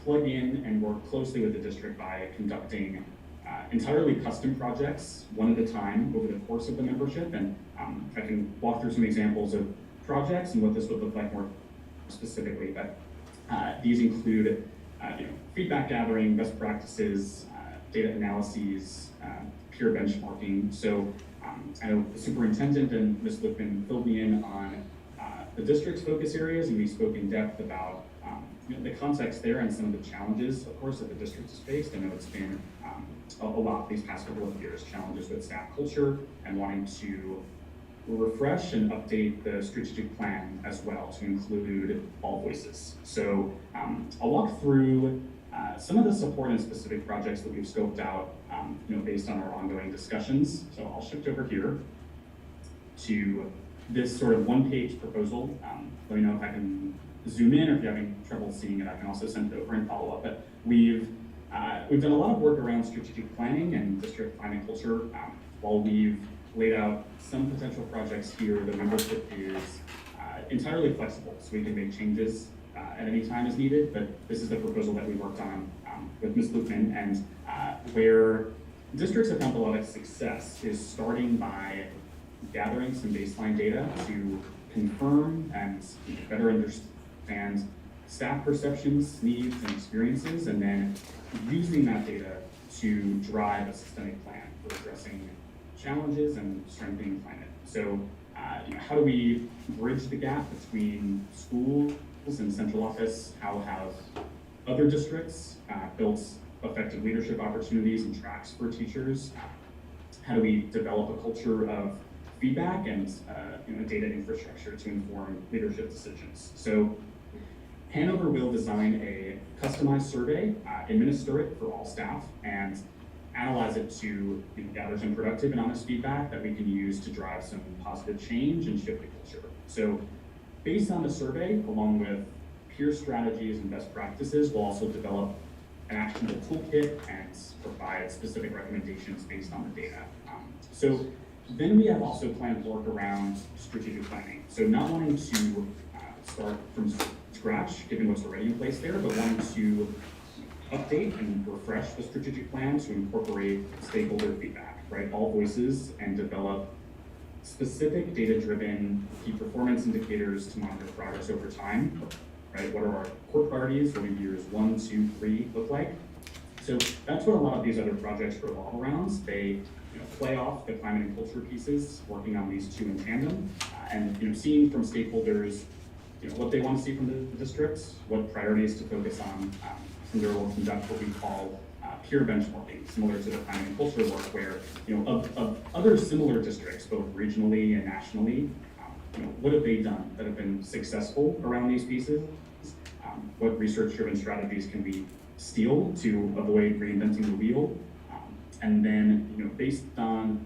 plug in and work closely with the district by conducting entirely custom projects, one at a time, over the course of the membership. And I can walk through some examples of projects and what this would look like more specifically. But these include feedback gathering, best practices, data analyses, peer benchmarking. So I know the superintendent and Ms. Lippman filled me in on the district's focus areas, and we spoke in depth about the context there and some of the challenges, of course, that the district has faced. I know it's been a lot these past couple of years, challenges with staff culture and wanting to refresh and update the strategic plan as well to include all voices. So I'll walk through some of the support and specific projects that we've scoped out based on our ongoing discussions. So I'll shift over here to this sort of one-page proposal. Let me know if I can zoom in, or if you're having trouble seeing it, I can also send it over and follow up. But we've done a lot of work around strategic planning and district climate culture. While we've laid out some potential projects here, the membership is entirely flexible, so we can make changes at any time as needed. But this is the proposal that we worked on with Ms. Lippman, and where districts have found a lot of success is starting by gathering some baseline data to confirm and better understand staff perceptions, needs, and experiences, and then using that data to drive a systemic plan for addressing challenges and strengthening climate. So, how do we bridge the gap between schools and central office? How have other districts built effective leadership opportunities and tracks for teachers? How do we develop a culture of feedback and data infrastructure to inform leadership decisions? So Hanover will design a customized survey, administer it for all staff, and analyze it to gather some productive and honest feedback that we can use to drive some positive change and shift the culture. So based on the survey, along with peer strategies and best practices, we'll also develop an actionable toolkit and provide specific recommendations based on the data. So then we have also planned work around strategic planning. So not wanting to start from scratch, given what's already in place there, but wanting to update and refresh the strategic plan to incorporate stakeholder feedback, right? All voices, and develop specific data-driven key performance indicators to monitor progress over time, right? What are our core priorities? What do years 1, 2, 3 look like? So that's what a lot of these other projects revolve around. They play off the climate and culture pieces, working on these two in tandem, and seeing from stakeholders what they want to see from the districts, what priorities to focus on. From there, we'll conduct what we call peer benchmarking, similar to the climate and culture work, where of other similar districts, both regionally and nationally, what have they done that have been successful around these pieces? What research-driven strategies can we steal to avoid reinventing the wheel? And then, based on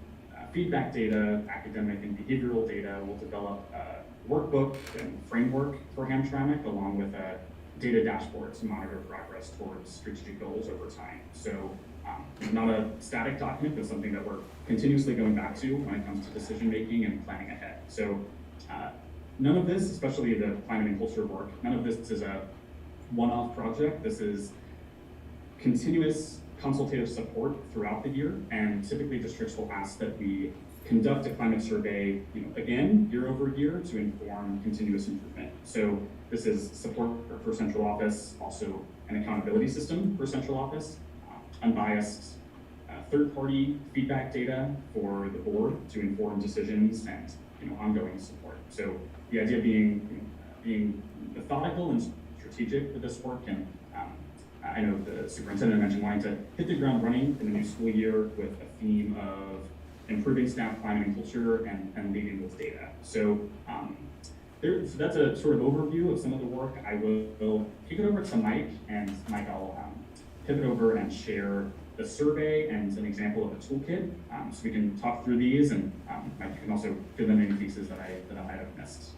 feedback data, academic and behavioral data, we'll develop a workbook and framework for Hamtramck, along with a data dashboard to monitor progress towards strategic goals over time. So, not a static document, but something that we're continuously going back to when it comes to decision making and planning ahead. So, none of this, especially the climate and culture work, none of this is a one-off project. This is continuous consultative support throughout the year, and typically districts will ask that we conduct a climate survey, again, year over year to inform continuous improvement. So this is support for central office, also an accountability system for central office, unbiased third-party feedback data for the board to inform decisions and ongoing support. So the idea being methodical and strategic with this work, and I know the superintendent mentioned wanting to hit the ground running in the new school year with a theme of improving staff climate and culture and leading with data. So so that's a sort of overview of some of the work. I will kick it over to Mike, and Mike, I'll pivot over and share the survey and an example of a toolkit, so we can talk through these, and Mike, you can also fill in any pieces that I might have missed.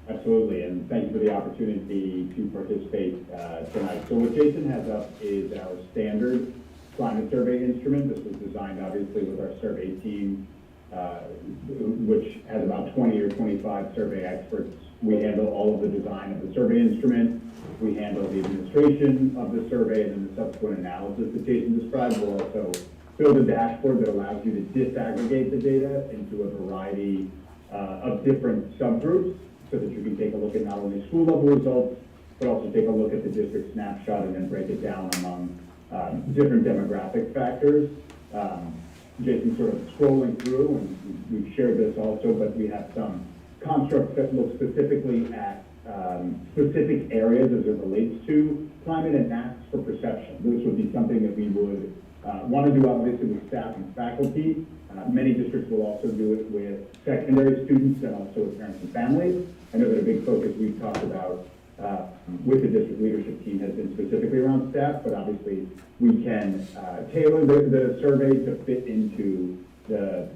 Absolutely, and thank you for the opportunity to participate tonight. So what Jason has up is our standard climate survey instrument. This was designed obviously with our survey team, which has about 20 or 25 survey experts. We handle all of the design of the survey instrument. We handle the administration of the survey and then the subsequent analysis that Jason described. We'll also build a dashboard that allows you to disaggregate the data into a variety of different subgroups so that you can take a look at not only school level results, but also take a look at the district snapshot and then break it down among different demographic factors. Jason's sort of scrolling through, and we've shared this also, but we have some constructs that look specifically at specific areas as it relates to climate and asks for perception. This would be something that we would want to do obviously with staff and faculty. Many districts will also do it with secondary students and also with parents and families. I know that a big focus we've talked about with the district leadership team has been specifically around staff, but obviously we can tailor the survey to fit into the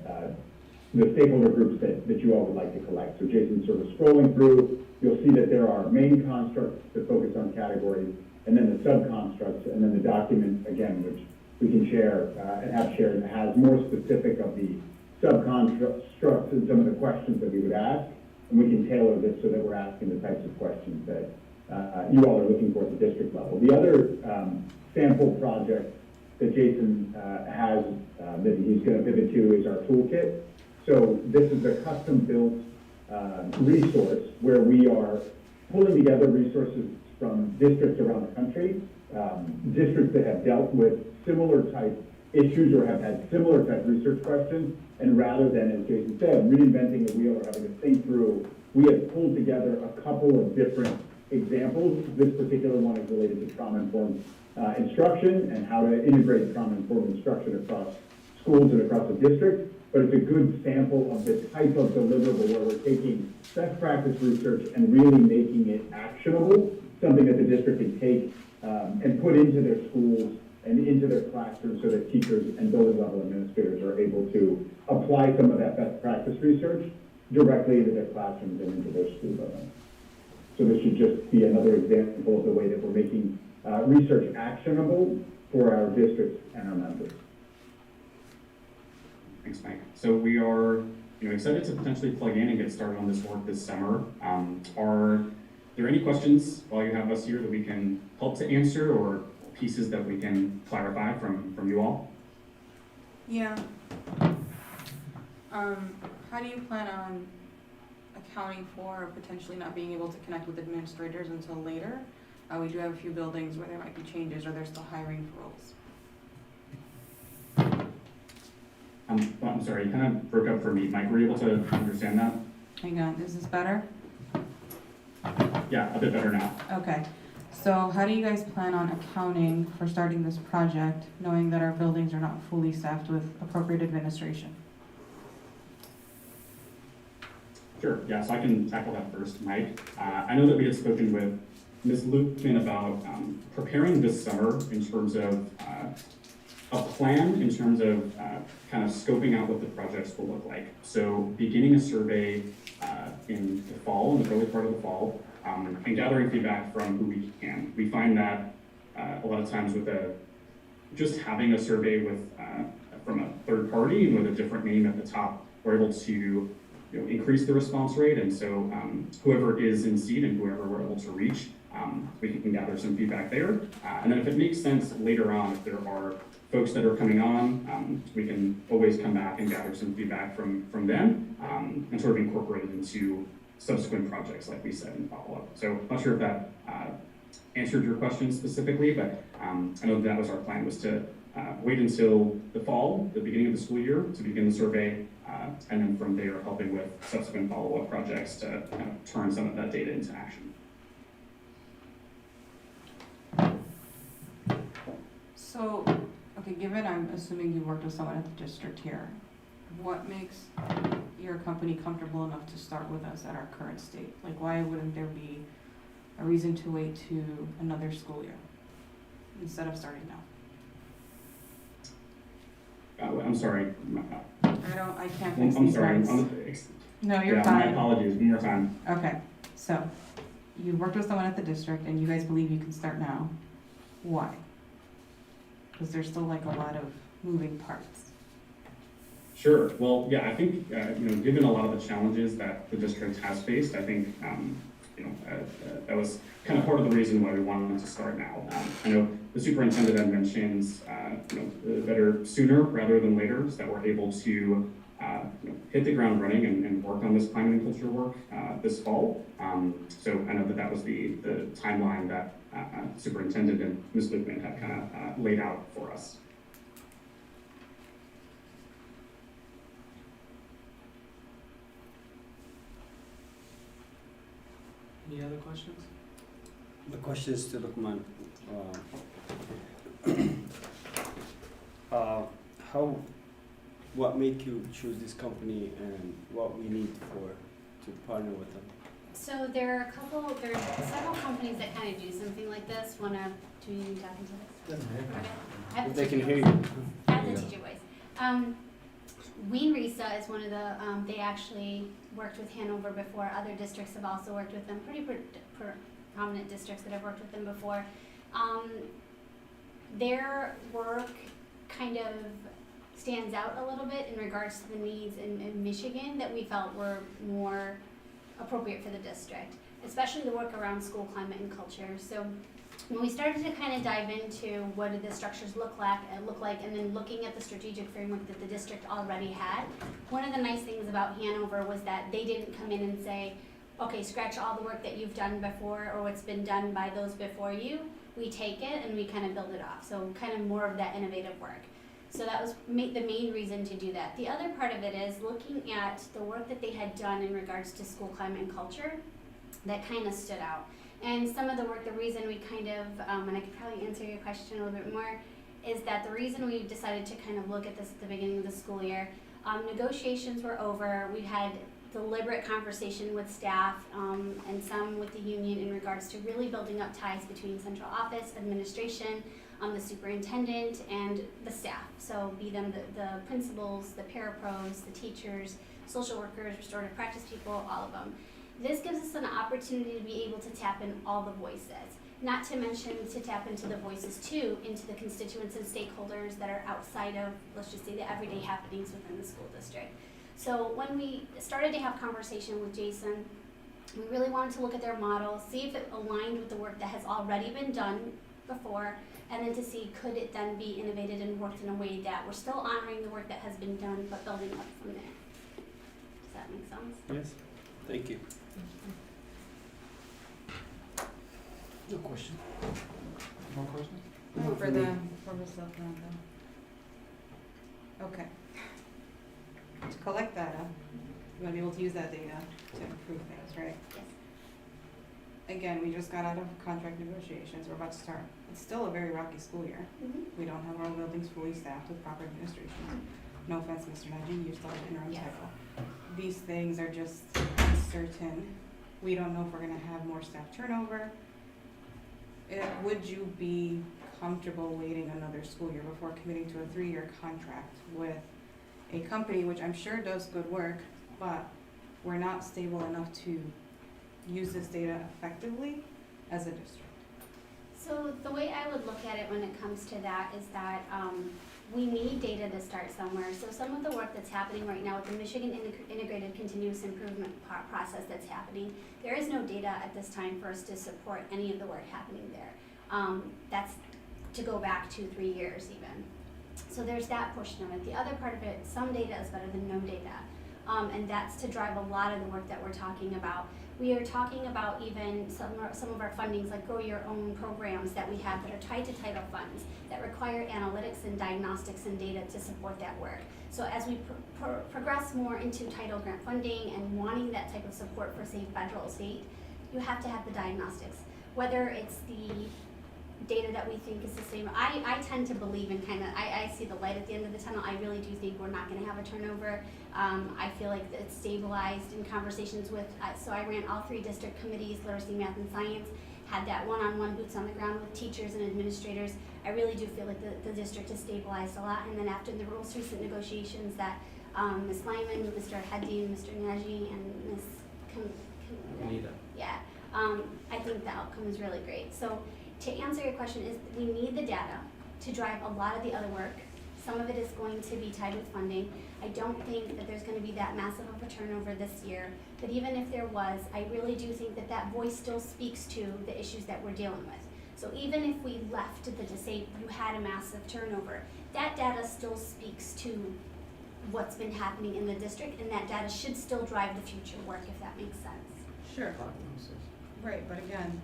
stakeholder groups that you all would like to collect. So Jason's sort of scrolling through, you'll see that there are main constructs that focus on categories, and then the sub-constructs, and then the document, again, which we can share and have shared, and has more specific of the sub-constructs and some of the questions that we would ask, and we can tailor this so that we're asking the types of questions that you all are looking for at the district level. The other sample project that Jason has that he's going to pivot to is our toolkit. So this is a custom-built resource where we are pulling together resources from districts around the country, districts that have dealt with similar type issues or have had similar type research questions, and rather than, as Jason said, reinventing the wheel or having to think through, we have pulled together a couple of different examples. This particular one is related to trauma-informed instruction and how to integrate trauma-informed instruction across schools and across the district. But it's a good sample of the type of deliverable where we're taking best practice research and really making it actionable, something that the district can take and put into their schools and into their classrooms so that teachers and building level administrators are able to apply some of that best practice research directly into their classrooms and into their school buildings. So this should just be another example of the way that we're making research actionable for our districts and our members. Thanks, Mike. So we are excited to potentially plug in and get started on this work this summer. Are there any questions while you have us here that we can help to answer, or pieces that we can clarify from you all? Yeah. How do you plan on accounting for potentially not being able to connect with administrators until later? We do have a few buildings where there might be changes or they're still hiring for roles. I'm sorry, you kind of broke up for me. Mike, were you able to understand that? Hang on, is this better? Yeah, a bit better now. Okay. So how do you guys plan on accounting for starting this project, knowing that our buildings are not fully staffed with appropriate administration? Sure, yeah, so I can tackle that first, Mike. I know that we had spoken with Ms. Lupin about preparing this summer in terms of a plan in terms of kind of scoping out what the projects will look like. So beginning a survey in the fall, in the early part of the fall, and gathering feedback from who we can. We find that a lot of times with just having a survey with from a third party and with a different name at the top, we're able to increase the response rate. And so whoever is in seat and whoever we're able to reach, we can gather some feedback there. And then if it makes sense later on, if there are folks that are coming on, we can always come back and gather some feedback from them and sort of incorporate it into subsequent projects, like we said, in follow-up. So I'm not sure if that answered your question specifically, but I know that was our plan, was to wait until the fall, the beginning of the school year, to begin the survey, and then from there helping with subsequent follow-up projects to kind of turn some of that data into action. So, okay, given I'm assuming you worked with someone at the district here, what makes your company comfortable enough to start with us at our current state? Like, why wouldn't there be a reason to wait to another school year instead of starting now? I'm sorry. I can't fix I'm these sorry. lights. No, you're Yeah, fine. my apologies. One more time. Okay, so, you worked with someone at the district and you guys believe you can start now. Why? Because there's still like a lot of moving parts. Sure. Well, yeah, I think, given a lot of the challenges that the district has faced, I think, that was kind of part of the reason why we wanted to start now. I know the superintendent had mentioned, better sooner rather than later, so that we're able to, hit the ground running and work on this climate and culture work this fall. So I know that was the timeline that superintendent and Ms. Lukeman had kind of laid out for us. Any other questions? The question is to Lukman. What made you choose this company and what we need to partner with them? So there's several companies that kind of do something like this. Do you need to talk into this? Okay. I have If the they can teacher hear voice. you. I have the teacher voice. Wien Risa is one of the, they actually worked with Hanover before. Other districts have also worked with them, pretty prominent districts that have worked with them before. Their work kind of stands out a little bit in regards to the needs in Michigan that we felt were more appropriate for the district, especially the work around school climate and culture. So when we started to kind of dive into what did the structures look like, and then looking at the strategic framework that the district already had, one of the nice things about Hanover was that they didn't come in and say, okay, scratch all the work that you've done before or what's been done by those before you. We take it and we kind of build it off. So kind of more of that innovative work. So that was the main reason to do that. The other part of it is looking at the work that they had done in regards to school climate and culture that kind of stood out. And some of the work, the reason we kind of, and I could probably answer your question a little bit more, is that the reason we decided to kind of look at this at the beginning of the school year, negotiations were over. We had deliberate conversation with staff and some with the union in regards to really building up ties between central office, administration, the superintendent, and the staff. So be them the principals, the parapros, the teachers, social workers, restorative practice people, all of them. This gives us an opportunity to be able to tap in all the voices, not to mention to tap into the voices too, into the constituents and stakeholders that are outside of, let's just say, the everyday happenings within the school district. So when we started to have conversation with Jason, we really wanted to look at their model, see if it aligned with the work that has already been done before, and then to see could it then be innovated and worked in a way that we're still honoring the work that has been done, but building up from there. Does that make sense? Yes, thank you. No question. More questions? No, for the stuff now, though. Okay. To collect data, you wanna be able to use that data to improve things, right? Yes. Again, we just got out of contract negotiations, we're about to start. It's still a very rocky school year. Mm-hmm. We don't have our buildings fully staffed with proper administration. No offense, Mr. Najee, you're still an interim Yes. title. These things are just uncertain. We don't know if we're gonna have more staff turnover. Would you be comfortable waiting another school year before committing to a 3-year contract with a company which I'm sure does good work, but we're not stable enough to use this data effectively as a district? So the way I would look at it when it comes to that is that we need data to start somewhere. So some of the work that's happening right now with the Michigan Integrated Continuous Improvement process that's happening, there is no data at this time for us to support any of the work happening there. That's to go back 2-3 years even. So there's that portion of it. The other part of it, some data is better than no data. And that's to drive a lot of the work that we're talking about. We are talking about even some of our fundings, like Grow Your Own programs that we have that are tied to title funds that require analytics and diagnostics and data to support that work. So as we progress more into title grant funding and wanting that type of support for, say, federal, state, you have to have the diagnostics. Whether it's the data that we think is sustainable. I tend to believe in I see the light at the end of the tunnel. I really do think we're not gonna have a turnover. I feel like it's stabilized in conversations with, so I ran all 3 district committees, literacy, math, and science, had that one-on-one boots on the ground with teachers and administrators. I really do feel like the district has stabilized a lot. And then after the most recent negotiations that Ms. Lyman, Mr. Heddy, Mr. Nagy, and Ms. Anita. Yeah, I think the outcome is really great. So to answer your question is we need the data to drive a lot of the other work. Some of it is going to be tied with funding. I don't think that there's going to be that massive of a turnover this year, but even if there was, I really do think that that voice still speaks to the issues that we're dealing with. So even if we left to say you had a massive turnover, that data still speaks to what's been happening in the district, and that data should still drive the future work, if that makes sense. Sure. Right, but again,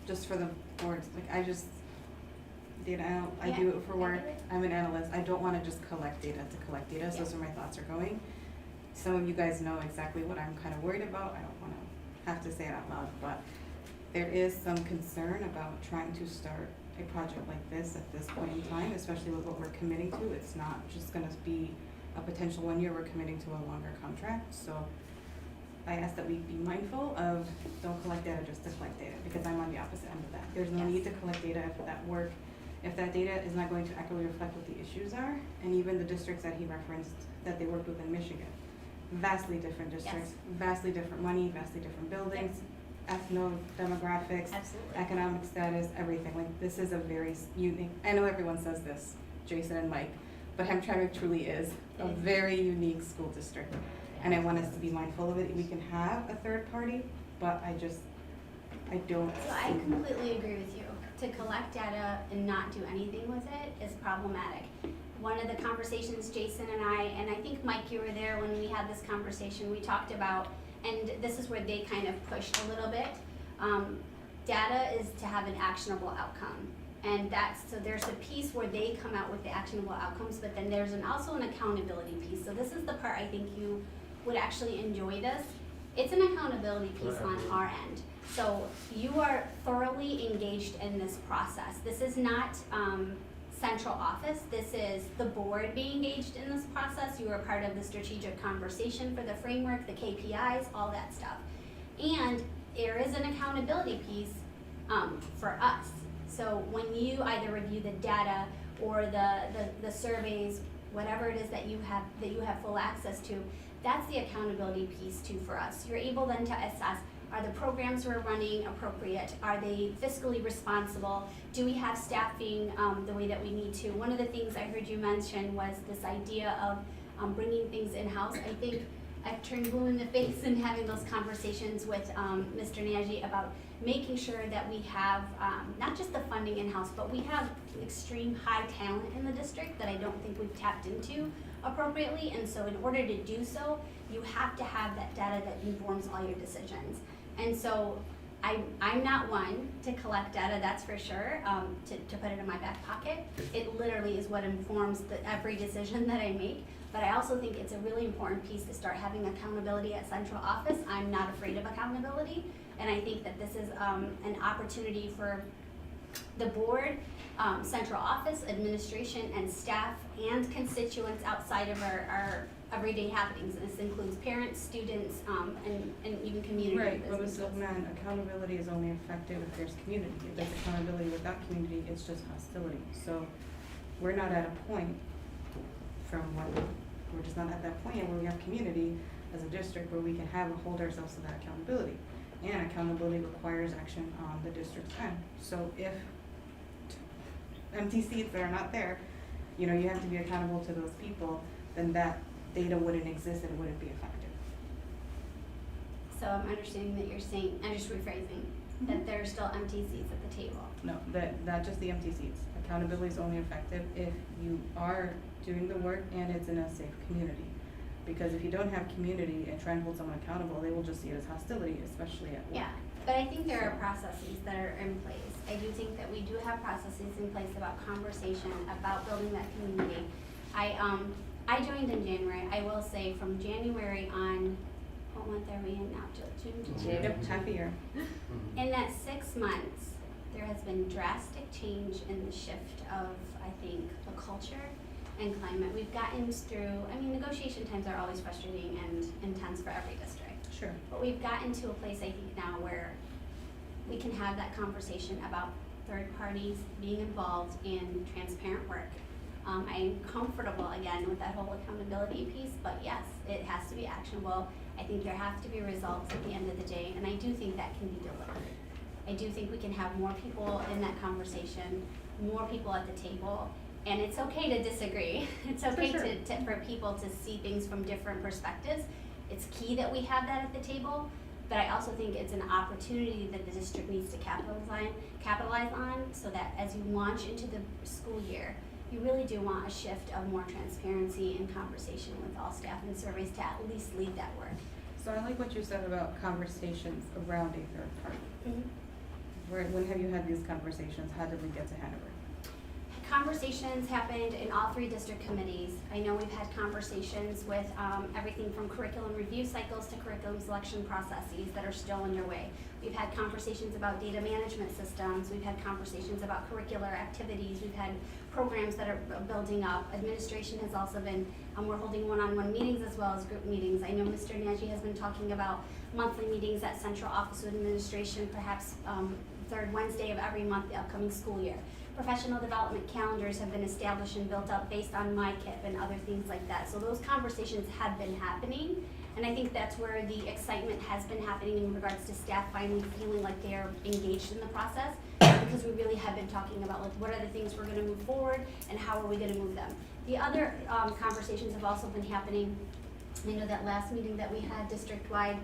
just for the boards, like I do it for work, I'm an analyst, I don't wanna just collect data to collect data, so those are my thoughts are going. Some of you guys know exactly what I'm kinda worried about, I don't wanna have to say it out loud, but there is some concern about trying to start a project like this at this point in time, especially with what we're committing to. It's not just gonna be a potential 1 year, we're committing to a longer contract, so I ask that we be mindful of don't collect data just to collect data, because I'm on the opposite end of that. There's no need to collect data if that data is not going to accurately reflect what the issues are, and even the districts that he referenced that they worked with in Michigan. Vastly different districts, vastly different money, vastly different buildings, ethno-demographics, Absolutely. economic status, everything. Like, this is a very unique, I know everyone says this, Jason and Mike, but Hamtramck truly is a very unique school district. And I want us to be mindful of it. We can have a third party, but I don't. So I completely agree with you. To collect data and not do anything with it is problematic. One of the conversations Jason and I think Mike, you were there when we had this conversation, we talked about, and this is where they kind of pushed a little bit. Data is to have an actionable outcome. And so there's a piece where they come out with the actionable outcomes, but then there's also an accountability piece. So this is the part I think you would actually enjoy this. It's an accountability piece on our end. So you are thoroughly engaged in this process. This is not central office. This is the board being engaged in this process. You are part of the strategic conversation for the framework, the KPIs, all that stuff. And there is an accountability piece for us. So when you either review the data or the surveys, whatever it is that you have full access to, that's the accountability piece too for us. You're able then to assess, are the programs we're running appropriate? Are they fiscally responsible? Do we have staffing the way that we need to? One of the things I heard you mention was this idea of bringing things in-house. I think I've turned blue in the face in having those conversations with Mr. Nagy about making sure that we have not just the funding in-house, but we have extreme high talent in the district that I don't think we've tapped into appropriately. And so in order to do so, you have to have that data that informs all your decisions. And so I'm not one to collect data, that's for sure, to put it in my back pocket. It literally is what informs every decision that I make. But I also think it's a really important piece to start having accountability at central office. I'm not afraid of accountability. And I think that this is an opportunity for the board, central office, administration, and staff, and constituents outside of our everyday happenings. This includes parents, students, and even community. Right, but with man, accountability is only effective if there's community. If there's accountability without community, it's just hostility. So we're not at a point we're just not at that point yet where we have community as a district where we can hold ourselves to that accountability. And accountability requires action on the district's end. So if empty seats that are not there, you know, you have to be accountable to those people, then that data wouldn't exist and it wouldn't be effective. So I'm understanding that you're saying, I'm just rephrasing, that there are still empty seats at the table. No, not just the empty seats. Accountability is only effective if you are doing the work and it's in a safe community. Because if you don't have community and try and hold someone accountable, they will just see it as hostility, especially at work. Yeah, but I think there are processes that are in place. I do think that we do have processes in place about conversation, about building that community. I joined in January. I will say from January on, what month are we in now? June? Yep, half a year. In that 6 months, there has been drastic change in the shift of, I think, the culture and climate. We've gotten through, I mean, negotiation times are always frustrating and intense for every district. Sure. But we've gotten to a place, I think, now where we can have that conversation about third parties being involved in transparent work. I'm comfortable again with that whole accountability piece, but yes, it has to be actionable. I think there have to be results at the end of the day, and I do think that can be delivered. I do think we can have more people in that conversation, more people at the table, and it's okay to disagree. It's okay sure. for people to see things from different perspectives. It's key that we have that at the table, but I also think it's an opportunity that the district needs to capitalize on, so that as you launch into the school year, you really do want a shift of more transparency and conversation with all staff and surveys to at least lead that work. So I like what you said about conversations around a third party. When have you had these conversations? How did we get to Hanover? Conversations happened in all 3 district committees. I know we've had conversations with everything from curriculum review cycles to curriculum selection processes that are still underway. We've had conversations about data management systems. We've had conversations about curricular activities. We've had programs that are building up. Administration has also been, we're holding one-on-one meetings as well as group meetings. I know Mr. Nagy has been talking about monthly meetings at Central Office of Administration, perhaps 3rd Wednesday of every month the upcoming school year. Professional development calendars have been established and built up based on MyKIP and other things like that. So those conversations have been happening, and I think that's where the excitement has been happening in regards to staff finally feeling like they are engaged in the process, because we really have been talking about like what are the things we're going to move forward and how are we going to move them. The other conversations have also been happening. I know that last meeting that we had district-wide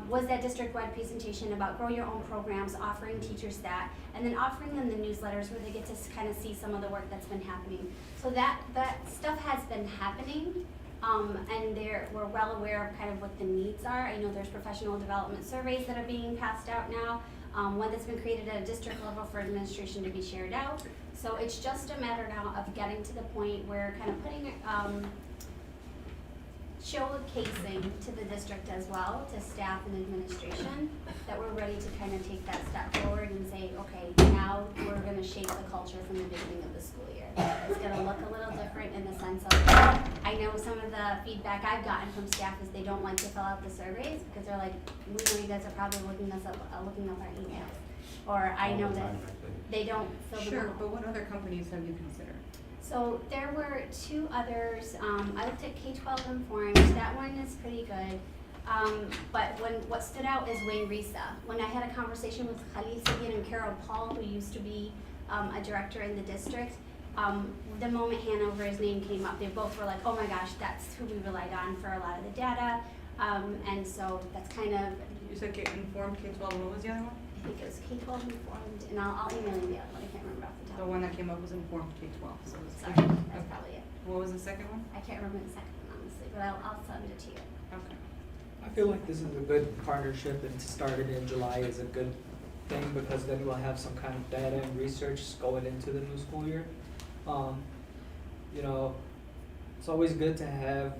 was that district-wide presentation about grow your own programs, offering teachers that, and then offering them the newsletters where they get to kind of see some of the work that's been happening. So that stuff has been happening, and we're well aware of kind of what the needs are. I know there's professional development surveys that are being passed out now, one that's been created at a district level for administration to be shared out. So it's just a matter now of getting to the point where kind of putting showcasing to the district as well, to staff and administration, that we're ready to kind of take that step forward and say, okay, now we're going to shape the culture from the beginning of the school year. It's going to look a little different in the sense of, I know some of the feedback I've gotten from staff is they don't like to fill out the surveys because they're like, we know you guys are probably looking up our emails. Or I know that they don't fill them out. Sure, but what other companies have you considered? So there were 2 others. I looked at K-12 Informed. That one is pretty good. But what stood out is Wayne Risa. When I had a conversation with Khalil Sigin and Carol Paul, who used to be a director in the district, the moment Hanover's name came up, they both were like, oh my gosh, that's who we relied on for a lot of the data. And so that's kind of... You said Informed K-12, what was the other one? I think it was K-12 Informed, and I'll email you the other one. I can't remember off the top. The one that came up was Informed K-12, so it's... Sorry, that's probably it. What was the second one? I can't remember the second one, honestly, but I'll send it to you. Okay. I feel like this is a good partnership, and to start it in July is a good thing, because then we'll have some kind of data and research going into the new school year. You know, it's always good to have,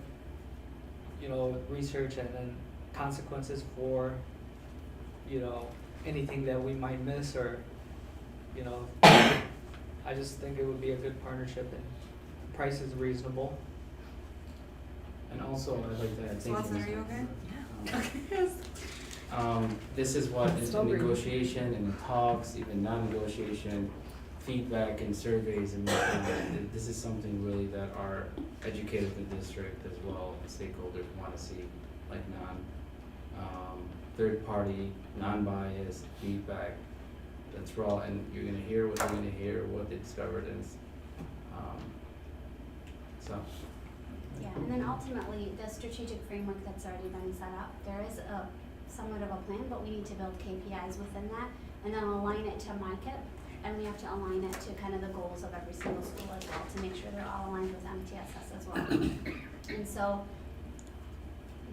you know, research and then consequences for, you know, anything that we might miss, or, you know, I just think it would be a good partnership, and the price is reasonable. And also, I'd like to add, thank you, Swanson, Ms. are you okay? This is what in Still breathing. negotiation and in talks, even non-negotiation, feedback and surveys and this is something really that our educators in the district as well as stakeholders want to see, like third party, non-biased feedback that's raw, and you're gonna hear what you're gonna hear, what they discovered, and so. Yeah, and then ultimately, the strategic framework that's already been set up, there is a somewhat of a plan, but we need to build KPIs within that, and then align it to MyKIP, and we have to align it to kind of the goals of every single school as well, to make sure they're all aligned with MTSS as well. And so,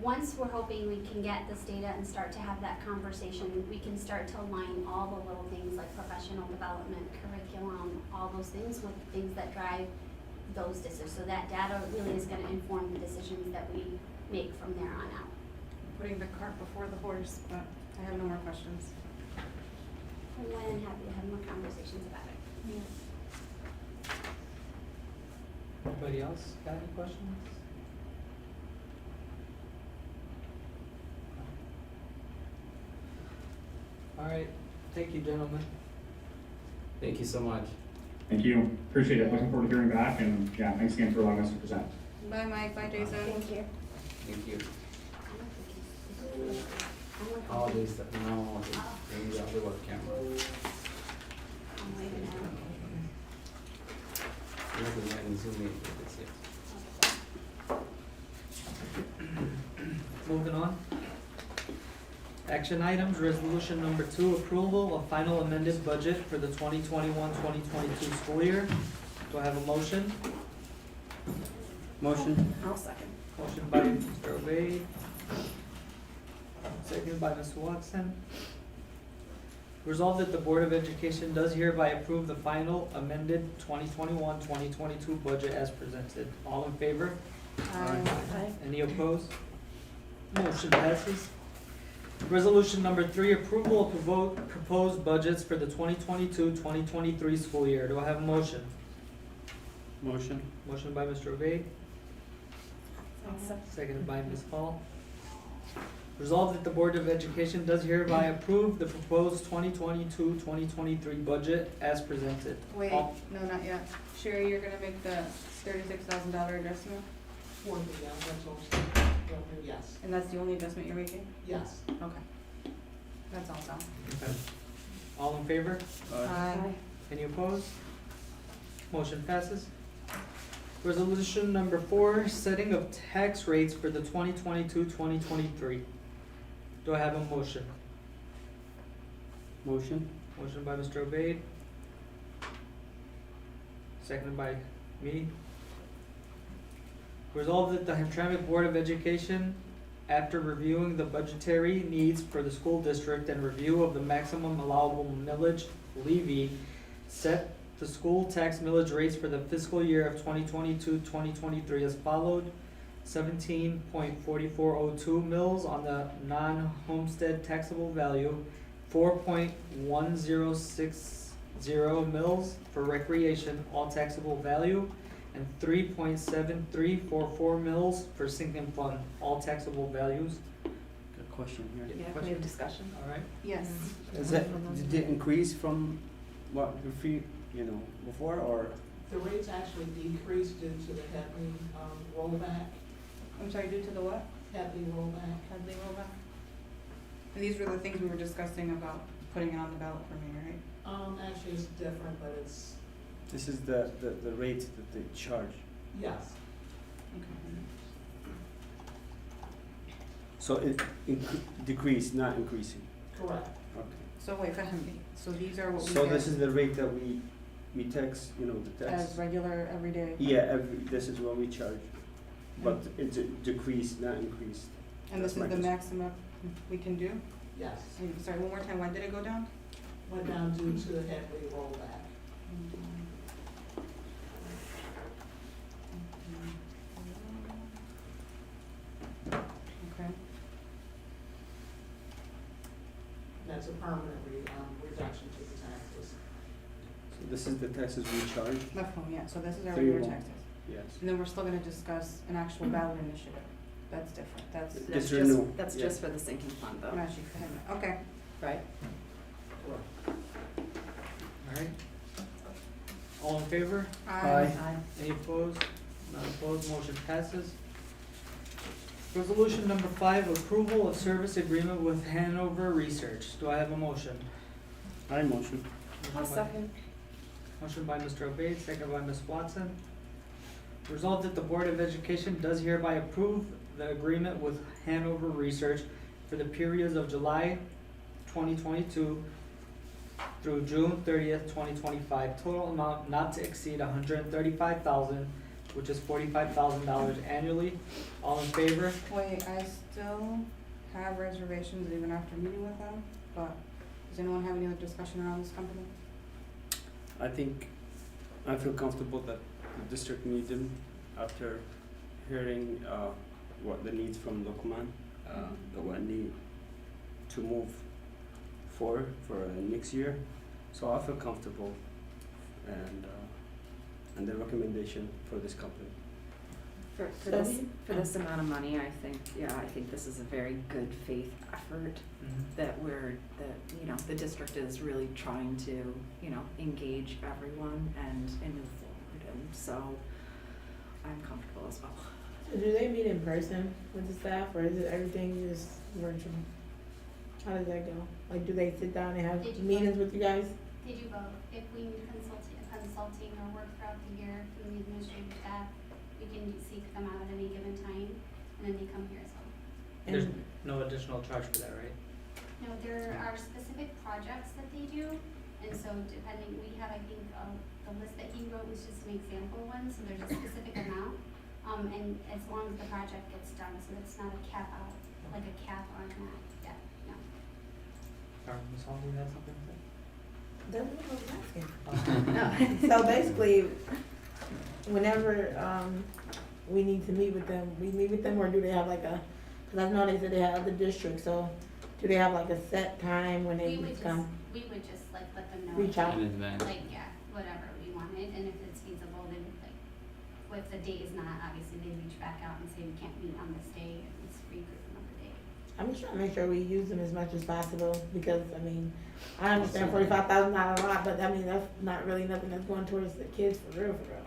once we're hoping we can get this data and start to have that conversation, we can start to align all the little things like professional development, curriculum, all those things with things that drive those decisions. So that data really is gonna inform the decisions that we make from there on out. Putting the cart before the horse, but I have no more questions. I'm more than happy to have more conversations about it. Anybody else got any questions? All right, thank you, gentlemen. Thank you so much. Thank you. Appreciate it. Looking forward to hearing back, and yeah, thanks again for allowing us to present. Bye, Mike. Bye, Jason. Thank you. Thank you. I'm looking- Holidays, no, maybe I'll do a camera. I'm waiting now. We'll be letting Zoom in for this year. Moving on. Action items, resolution number 2, approval of final amended budget for the 2021-2022 school year. Do I have a motion? Motion? I'll second. Motion by Mr. Obey. Seconded by Ms. Watson. Resolved that the Board of Education does hereby approve the final amended 2021-2022 budget as presented. All in favor? Aye. Any opposed? Motion passes. Resolution number 3, approval of proposed budgets for the 2022-2023 school year. Do I have a motion? Motion? Motion by Mr. Obey, I'll second. seconded by Ms. Hall. Resolved that the Board of Education does hereby approve the proposed 2022-2023 budget as presented. Wait, All- no, not yet. Sherry, you're gonna make the $36,000 adjustment, For the, rental revenue, yes, and that's the only adjustment you're making? yes. Okay. That's all done. Okay. All in favor? Aye. Any opposed? Motion passes. Resolution number 4, setting of tax rates for the 2022-2023. Do I have a motion? Motion? Motion by Mr. Obey. Seconded by me. Resolved that the Hamtramck Board of Education, after reviewing the budgetary needs for the school district and review of the maximum allowable millage levy, set the school tax millage rates for the fiscal year of 2022-2023 as followed: 17.4402 mils on the non-homestead taxable value, 4.1060 mils for recreation, all taxable value, and 3.7344 mils for sinking fund, all taxable values. Good question here. Yeah, can we have discussion? All right. Yes. Is that, did it increase from what the fee, before, or? The rates actually decreased due to the Headley, rollback, I'm sorry, due to the what? Headley rollback. Hadley rollback? And these were the things we were discussing about putting it on the ballot for me, right? Actually, it's different, but it's, This is the rate that they charge. yes, Okay. So it decreased, not increasing. correct. Okay. So wait, Fahmi, so these are what we So this get is the rate that we tax, the tax. as regular, everyday? Yeah, this is what we charge, but it's decreased, not increased. And this is That's the my maximum we can do? Yes, Sorry, one more time, why did it go down? went down due to the Headley rollback. Okay, That's a permanent reduction to the taxes. So this is the taxes we charge? left home, yeah, so this is our Three regular more. taxes. Yes. And then we're still gonna discuss an actual ballot initiative. That's different, that's, This That's renewal, just, that's yeah. just for the sinking fund though, not you, Fahmi. Okay. right? Correct. All right. All in favor? Aye. Any opposed? None opposed, motion passes. Resolution number 5, approval of service agreement with Hanover Research. Do I have a motion? I motion. I'll second. Motion by Mr. Obey, second by Ms. Watson. Resolved that the Board of Education does hereby approve the agreement with Hanover Research for the periods of July 2022 through June 30th, 2025. Total amount not to exceed $135,000, which is $45,000 annually. All in favor? Wait, I still have reservations even after meeting with them, but does anyone have any other discussion around this company? I feel comfortable that the district needs them after hearing what the needs from Lokman, the one need to move forward for next year. So I feel comfortable and the recommendation for this company. For So this, we- for this amount of money, I think this is a very good faith effort that the district is really trying to, engage everyone and move forward, and so I'm comfortable as well. So do they meet in person with the staff, or is it everything just virtual? How does that go? Like, do they sit down and have Did you meetings vote? with you guys? They do both. If we need consulting or work throughout the year from the administrative staff, we can seek them out at any given time, and then they come here as well. There's And no additional charge for that, right? No, there are specific projects that they do, and so depending, we have, I think, the list that he wrote was just an example one, so there's a specific amount. And as long as the project gets done, so it's not a cap out, like a cap on that, yeah, no. Ms. Hall, you had something to say? that's what I was asking. Oh. So basically, whenever, we need to meet with them, we meet with them, or do they have like cause I know they said they have other districts, so do they have like a set time when they We would come? we would just like let them know. Reach out. In advance. Like, yeah, whatever we wanted, and if it's feasible, then if the date is not, obviously they reach back out and say we can't meet on this day, and let's regroup another day. I'm just trying to make sure we use them as much as possible, because, I understand $45,000 not a lot, but that's not really nothing that's going towards the kids for real, for real.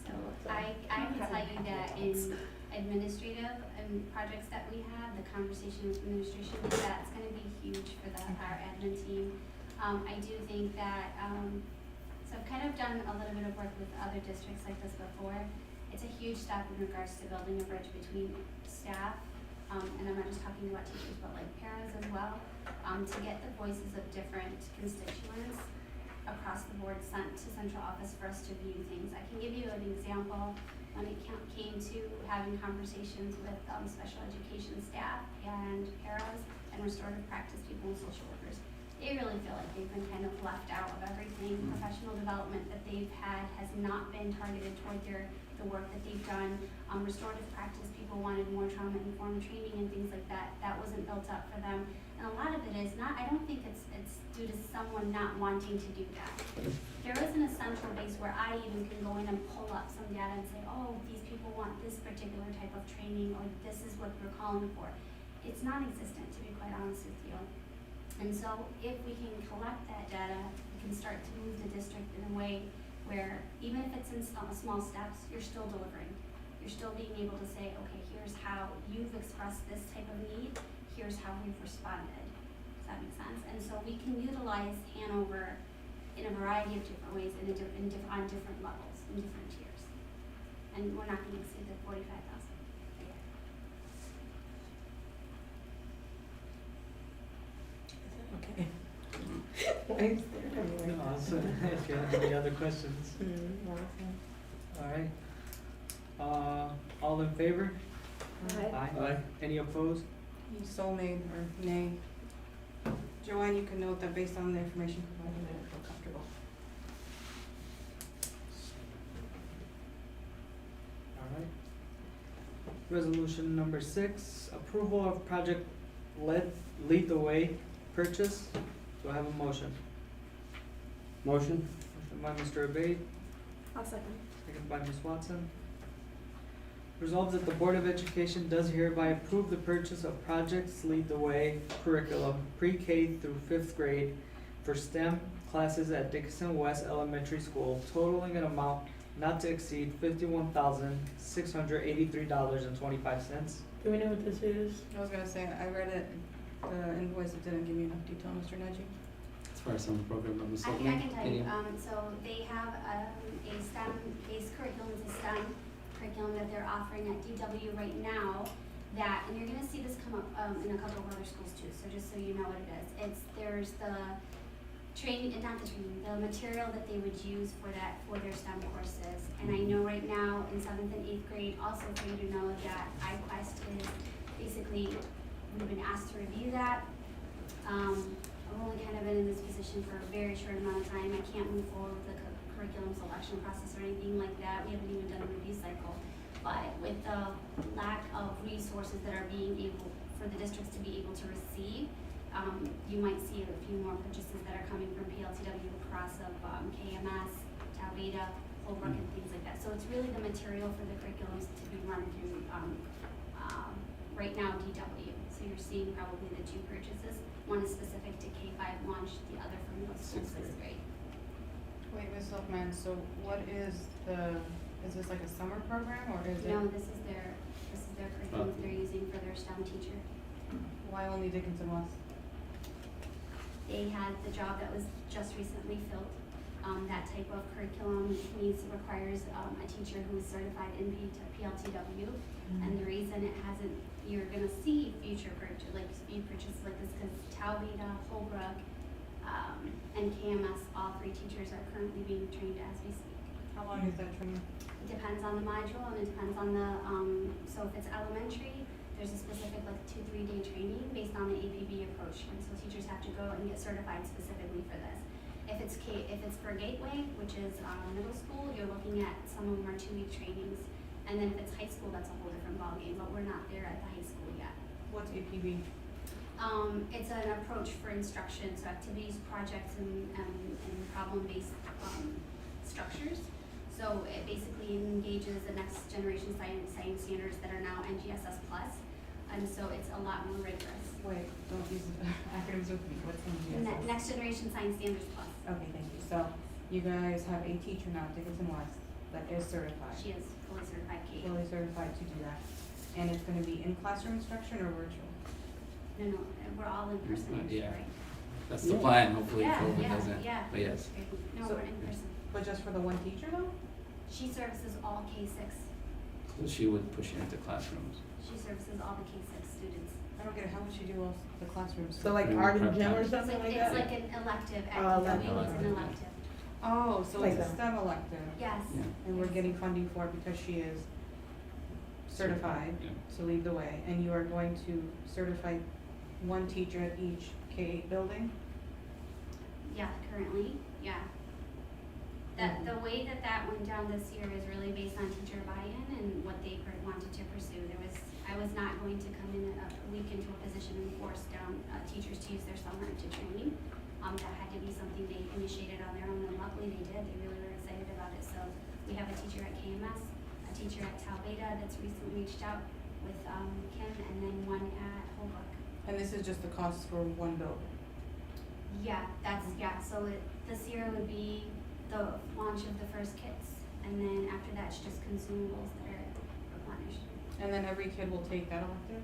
So I can tell you that in administrative and projects that we have, the conversation with administration, that's gonna be huge for our admin team. I do think that, so I've kind of done a little bit of work with other districts like this before. It's a huge step in regards to building a bridge between staff, and I'm not just talking about teachers, but like parents as well, to get the voices of different constituents across the board sent to central office for us to view things. I can give you an example when it came to having conversations with special education staff and paras and restorative practice people and social workers. They really feel like they've been kind of left out of everything. Professional development that they've had has not been targeted toward the work that they've done. Restorative practice people wanted more trauma-informed training and things like that. That wasn't built up for them. And a lot of it is not, I don't think it's due to someone not wanting to do that. There isn't a central base where I even can go in and pull up some data and say, oh, these people want this particular type of training, or this is what we're calling for. It's non-existent, to be quite honest with you. And so if we can collect that data, we can start to move the district in a way where even if it's in small steps, you're still delivering. You're still being able to say, okay, here's how you've expressed this type of need, here's how we've responded. Does that make sense? And so we can utilize Hanover in a variety of different ways and on different levels, in different tiers. And we're not gonna exceed the 45,000. Okay. Why is there everywhere? No, so if you have any other questions. Alright. All in favor? Aye. Aye. Any opposed? So made or nay. Joanne, you can note that based on the information provided, I don't feel comfortable. Alright. Resolution number 6, approval of project Lead the Way purchase. Do I have a motion? Motion? Motion by Mr. Abate, I'll second. second by Ms. Watson. Resolved that the Board of Education does hereby approve the purchase of Projects Lead the Way curriculum pre-K through 5th grade for STEM classes at Dickinson West Elementary School, totaling an amount not to exceed $51,683.25. Do we know what this is? I was gonna say, I read it, the invoice, it didn't give me enough detail, Mr. Nagy. As far as some program I'm I assuming. can tell you, so they have a STEM-based curriculum, it's a STEM curriculum that they're offering at DW right now that, and you're gonna see this come up, in a couple of other schools too, so just so you know what it is. There's the training, the material that they would use for their STEM courses. And I know right now in 7th and 8th grade, also for you to know that iQuest is basically, we've been asked to review that. I've only kind of been in this position for a very short amount of time. I can't move forward with the curriculum selection process or anything like that. We haven't even done a review cycle. But with the lack of resources that are being able, for the districts to be able to receive, you might see a few more purchases that are coming from PLTW across of KMS, Tau Beta, Holbrook, and things like that. So it's really the material for the curriculums to be run through right now DW. So you're seeing probably the two purchases. One is specific to K-5 launch, the other for middle school, 6th grade. Wait, Ms. Silkman, so what is this like a summer program or is it? No, this is their curriculum that they're using for their STEM teacher. Why only Dickinson West? They had the job that was just recently filled. That type of curriculum requires a teacher who is certified in PLTW. And the reason it hasn't, you're gonna see future purchases like this because Tau Beta, Holbrook, and KMS, all 3 teachers are currently being trained as we speak. How long is that training? It depends on the module and it depends on the, so if it's elementary, there's a specific like 2-3 day training based on the APB approach. And so teachers have to go and get certified specifically for this. If it's for Gateway, which is middle school, you're looking at some of them are 2-week trainings. And then if it's high school, that's a whole different ballgame, but we're not there at the high school yet. What's APB? It's an approach for instruction, so activities, projects, and problem-based structures. So it basically engages the next generation science standards that are now NGSS plus, and so it's a lot more rigorous. Wait, don't use acronyms with me. What's NGSS? Next generation science standards plus. Okay, thank you. So you guys have a teacher now, Dickinson West, that is certified. She is fully certified Kate. Fully certified to do that. And it's gonna be in classroom instruction or virtual? No, we're all in person, Yeah. right? That's the plan, hopefully Yeah, COVID yeah, doesn't, yeah. but yes. No, So- we're in person. But just for the one teacher though? She services all K6. So she would push it into classrooms. She services all the K6 students. I don't get it. How would she do all the classrooms? So like Pretty art and prep gym or time. It's something like that? like an elective at Oh, DW, it's an elective. elective. Oh, so Like it's a that. STEM elective. Yes. Yeah. And we're getting funding for it because she is certified Yeah. to lead the way. And you are going to certify one teacher at each K-8 building? Yeah, currently, yeah. The way that went down this year is really based on teacher buy-in and what they wanted to pursue. I was not going to come in a week into a position and force down teachers to use their summer to train. That had to be something they initiated on their own, and luckily they did. They really were excited about it. So we have a teacher at KMS, a teacher at Tau Beta that's recently reached out with Kim, and then one at Holbrook. And this is just the cost for one building? Yeah, so this year would be the launch of the first kits, and then after that, it's just consumables that are replenished. And then every kid will take that elective?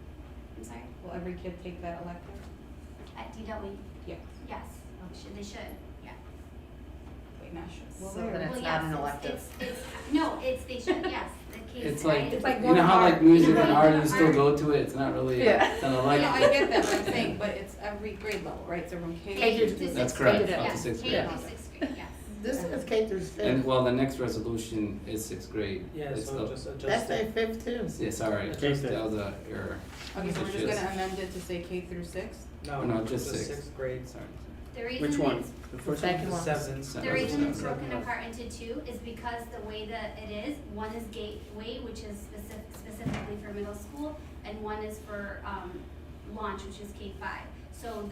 I'm sorry? Will every kid take that elective? At DW? Yes. Yes, they should, yeah. Wait, not sure. Will So they or- then it's Well, not yes, an elective. They should, yes, the case, It's right? like, It's like you going know to how art. like music You're and going art, to you still art. go to it, it's not really, Yeah. it's not a No, like. I get that, but I'm saying, but it's every grade level, right? So from K K to to sixth That's sixth correct, grade, up to yes, sixth K grade. to sixth grade, yes. This is K through fifth. And well, the next resolution is 6th grade. Yeah, It's so the- just adjust That's it. a fifth too. Yeah, sorry, Okay. that was a error. Okay, so we're just Which is- gonna amend it to say K through sixth? No, just the 6th. sixth grade. Sorry. The reason Which one? it's, The first second one. Seven. the reason it's Seven. broken apart into two is because the way that it is, one is gateway, which is specifically for middle school, and one is for, launch, which is K-5. So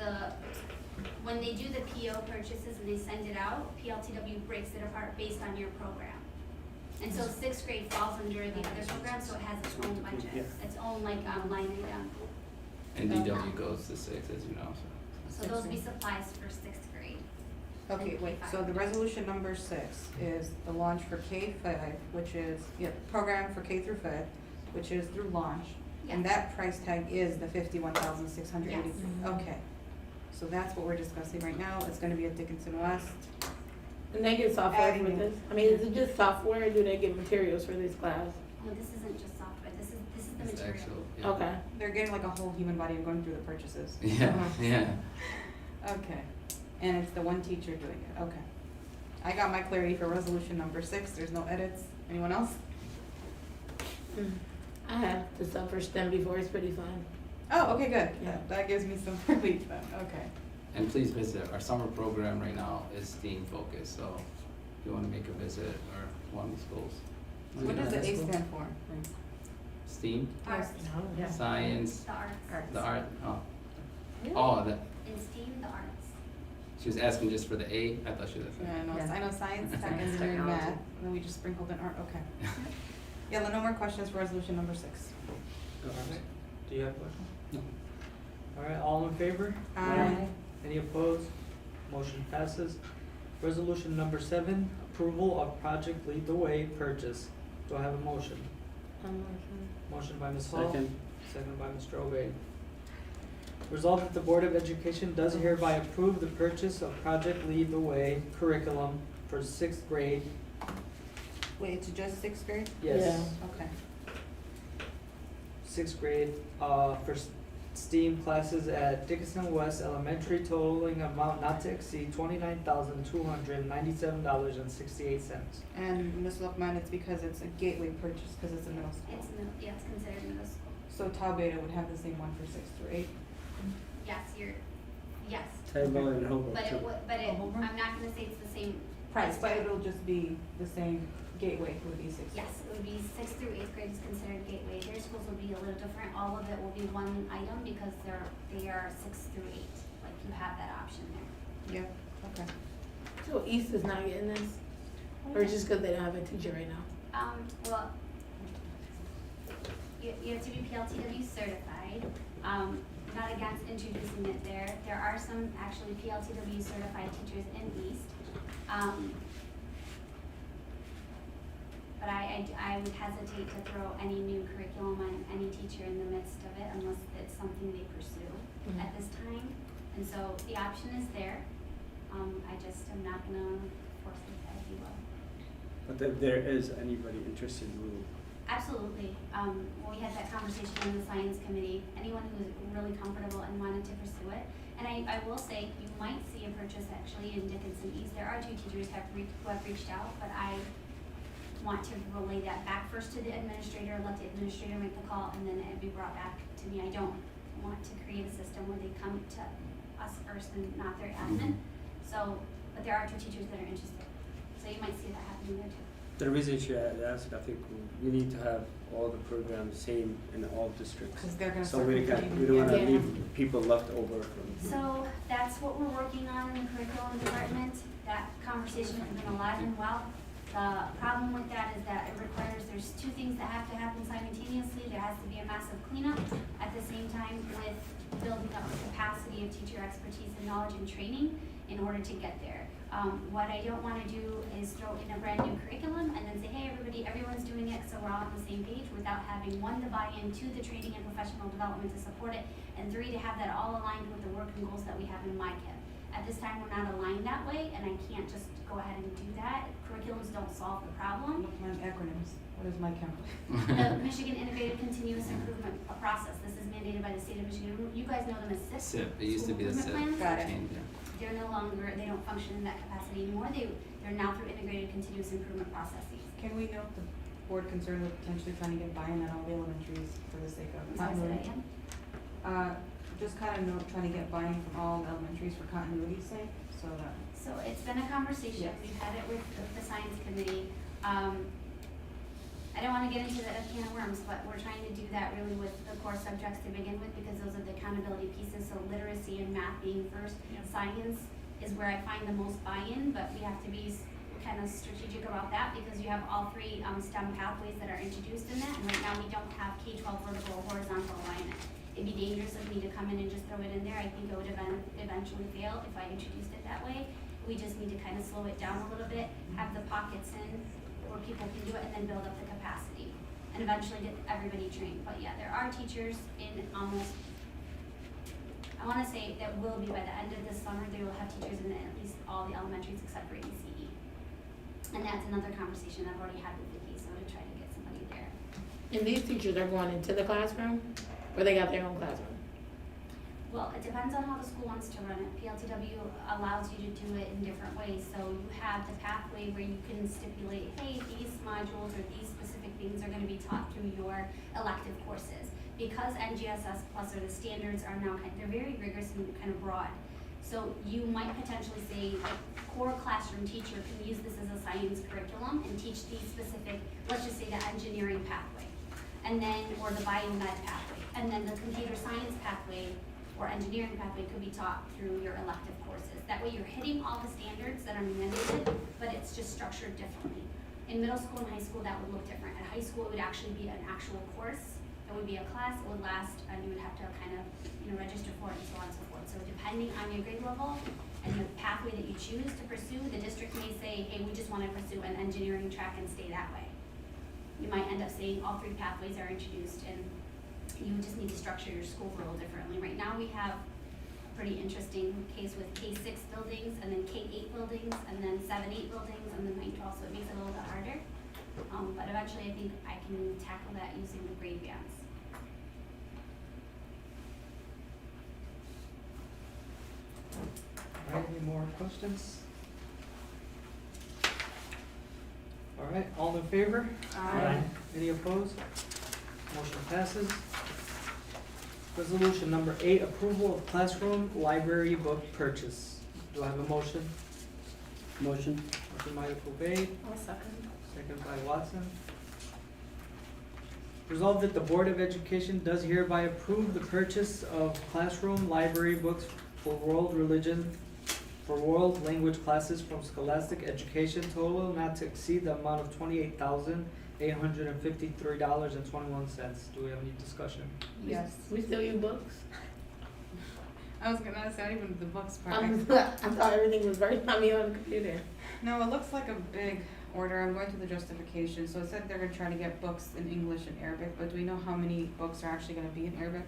when they do the PO purchases and they send it out, PLTW breaks it apart based on your program. And so 6th grade falls under the other program, so it has its own budget, its own like, line item. And DW goes to 6, as you know, so. So those would be supplies for 6th grade. Okay, wait, so the resolution number 6 is the launch for K-5, which is, program for K through 5th, which is through launch. And Yes. that price tag is the 51,680. Yes. Okay, so that's what we're discussing right now. It's gonna be at Dickinson West. And they get software Adding for in. this? I mean, is it just software or do they get materials for this class? No, this isn't just software, this is the It's material. actual, yeah. Okay. They're getting like a whole human body and going through the purchases. Yeah, yeah. Okay, and it's the one teacher doing it, okay. I got my clarity for resolution number 6, there's no edits. Anyone else? I have the stuff for STEM before, it's pretty fun. Oh, okay, good. Yeah. That gives me some relief then, okay. And please visit, our summer program right now is STEAM focused, so if you wanna make a visit or one of the schools. What does the A stand for? STEAM, Arts, Yeah. science, the arts. the art, oh. Oh, the, In STEAM, the arts. she was asking just for the A, I thought she was Yeah, saying. I know science, tech, Science, engineering, technology. math, and then we just sprinkled in art, okay. Yeah, no more questions for resolution number 6. Alright, do you have a question? No. Alright, all in favor? Aye. Any opposed? Motion passes. Resolution number 7, approval of project Lead the Way purchase. Do I have a motion? Motion by Ms. Hall. Second. Second by Mr. Obey. Resolved that the Board of Education does hereby approve the purchase of Project Lead the Way curriculum for 6th grade. Wait, it's just 6th grade? Yes, Okay. 6th grade, for STEAM classes at Dickinson West Elementary, totaling amount not to exceed $29,297.68. And Ms. Lookman, it's because it's a gateway purchase, because it's a middle school. It's yeah, it's considered middle school. So Tau Beta would have the same one for 6th through 8th? Yes, yes. Table and homework But too. it would, Oh, homework? I'm not gonna say it's the same Price, price but tag. it'll just be the same gateway would be 6th. Yes, it would be 6th through 8th grade is considered gateway. Their schools will be a little different. All of it will be one item because they are 6th through 8th. Like you have that option there. Yeah, okay. So East is not getting this? Or just because they don't have a teacher right now? Well, you have to be PLTW certified. Not against introducing it there. There are some actually PLTW certified teachers in East. But I would hesitate to throw any new curriculum on any teacher in the midst of it unless it's something they pursue at this time. And so the option is there. I just am not gonna force it, if you will. But if there is anybody interested, we'll Absolutely. When we had that conversation in the science committee, anyone who's really comfortable and wanted to pursue it. And I will say, you might see a purchase actually in Dickinson East. There are 2 teachers who have reached out, but I want to relay that back first to the administrator, let the administrator make the call, and then it be brought back to me. I don't want to create a system where they come to us first and not their admin. So, but there are 2 teachers that are interested. So you might see that happening there too. The reason she had asked, I think we need to have all the programs same in all districts. Because they're gonna So start we competing. don't wanna Yeah. leave people left over from. So that's what we're working on in the curriculum department. That conversation has been alive and well. The problem with that is that it requires, there's 2 things that have to happen simultaneously. There has to be a massive cleanup at the same time with building up the capacity of teacher expertise and knowledge and training in order to get there. What I don't wanna do is throw in a brand new curriculum and then say, hey, everyone's doing it, so we're all on the same page without having 1, to buy into the training and professional development to support it, and 3, to have that all aligned with the work and goals that we have in MyKIP. At this time, we're not aligned that way, and I can't just go ahead and do that. Curriculums don't solve the problem. Lookman acronyms. What is my count? The Michigan Integrated Continuous Improvement Process, this is mandated by the state of Michigan. You guys know them as SIP. SIP, it used to be the SIP. School Improvement Got it. Change, yeah. They're no longer, they don't function in that capacity anymore. They're now through integrated continuous improvement processes. Can we note the board concerned with potentially trying to get buy-in at all the elementaries for the sake of I'm sorry, say that continuity? again? Just kind of note, trying to get buy-in from all the elementaries for continuity's sake, so that. So it's been a conversation, Yes. we've had it with the science committee. I don't wanna get into that can of worms, but we're trying to do that really with the core subjects to begin with, because those are the accountability pieces, so literacy and math being first. Science is where I find the most buy-in, but we have to be kind of strategic about that, because you have all 3 STEM pathways that are introduced in that, and right now we don't have K-12 vertical or horizontal alignment. It'd be dangerous of me to come in and just throw it in there. I think it would eventually fail if I introduced it that way. We just need to kind of slow it down a little bit, have the pockets in where people can do it, and then build up the capacity, and eventually get everybody trained. But yeah, there are teachers in almost, I wanna say that will be by the end of this summer, they will have teachers in at least all the elementaries except for ACE. And that's another conversation I've already had with Vicki, so to try to get somebody there. And these teachers are going into the classroom, or they got their own classroom? Well, it depends on how the school wants to run it. PLTW allows you to do it in different ways. So you have the pathway where you can stipulate, hey, these modules or these specific things are gonna be taught through your elective courses. Because NGSS plus or the standards are now, they're very rigorous and kind of broad. So you might potentially say, a core classroom teacher can use this as a science curriculum and teach these specific, let's just say the engineering pathway, and then, or the biomed pathway, and then the computer science pathway or engineering pathway could be taught through your elective courses. That way you're hitting all the standards that are mandated, but it's just structured differently. In middle school and high school, that would look different. At high school, it would actually be an actual course. It would be a class, it would last, and you would have to kind of, register for it and so on and so forth. So depending on your grade level and the pathway that you choose to pursue, the district may say, hey, we just want to pursue an engineering track and stay that way. You might end up saying all three pathways are introduced and you just need to structure your school a little differently. Right now we have a pretty interesting case with K-6 buildings and then K-8 buildings and then 7-8 buildings and then 9-12, so it makes it a little bit harder. But eventually I think I can tackle that using the grade bands. All right, any more questions? All right, all in favor? Aye. Any opposed? Motion passes. Resolution number 8, approval of classroom library book purchase. Do I have a motion? Motion? Motion by Cobain, I'll second. second by Watson. Resolved that the Board of Education does hereby approve the purchase of classroom library books for world language classes from Scholastic Education, total not to exceed the amount of $28,853.21. Do we have any discussion? Yes. We still use books? I was gonna say, not even the books part. I thought everything was very funny on the computer. No, it looks like a big order. I'm going through the justification. So it said they're gonna try to get books in English and Arabic, but do we know how many books are actually gonna be in Arabic?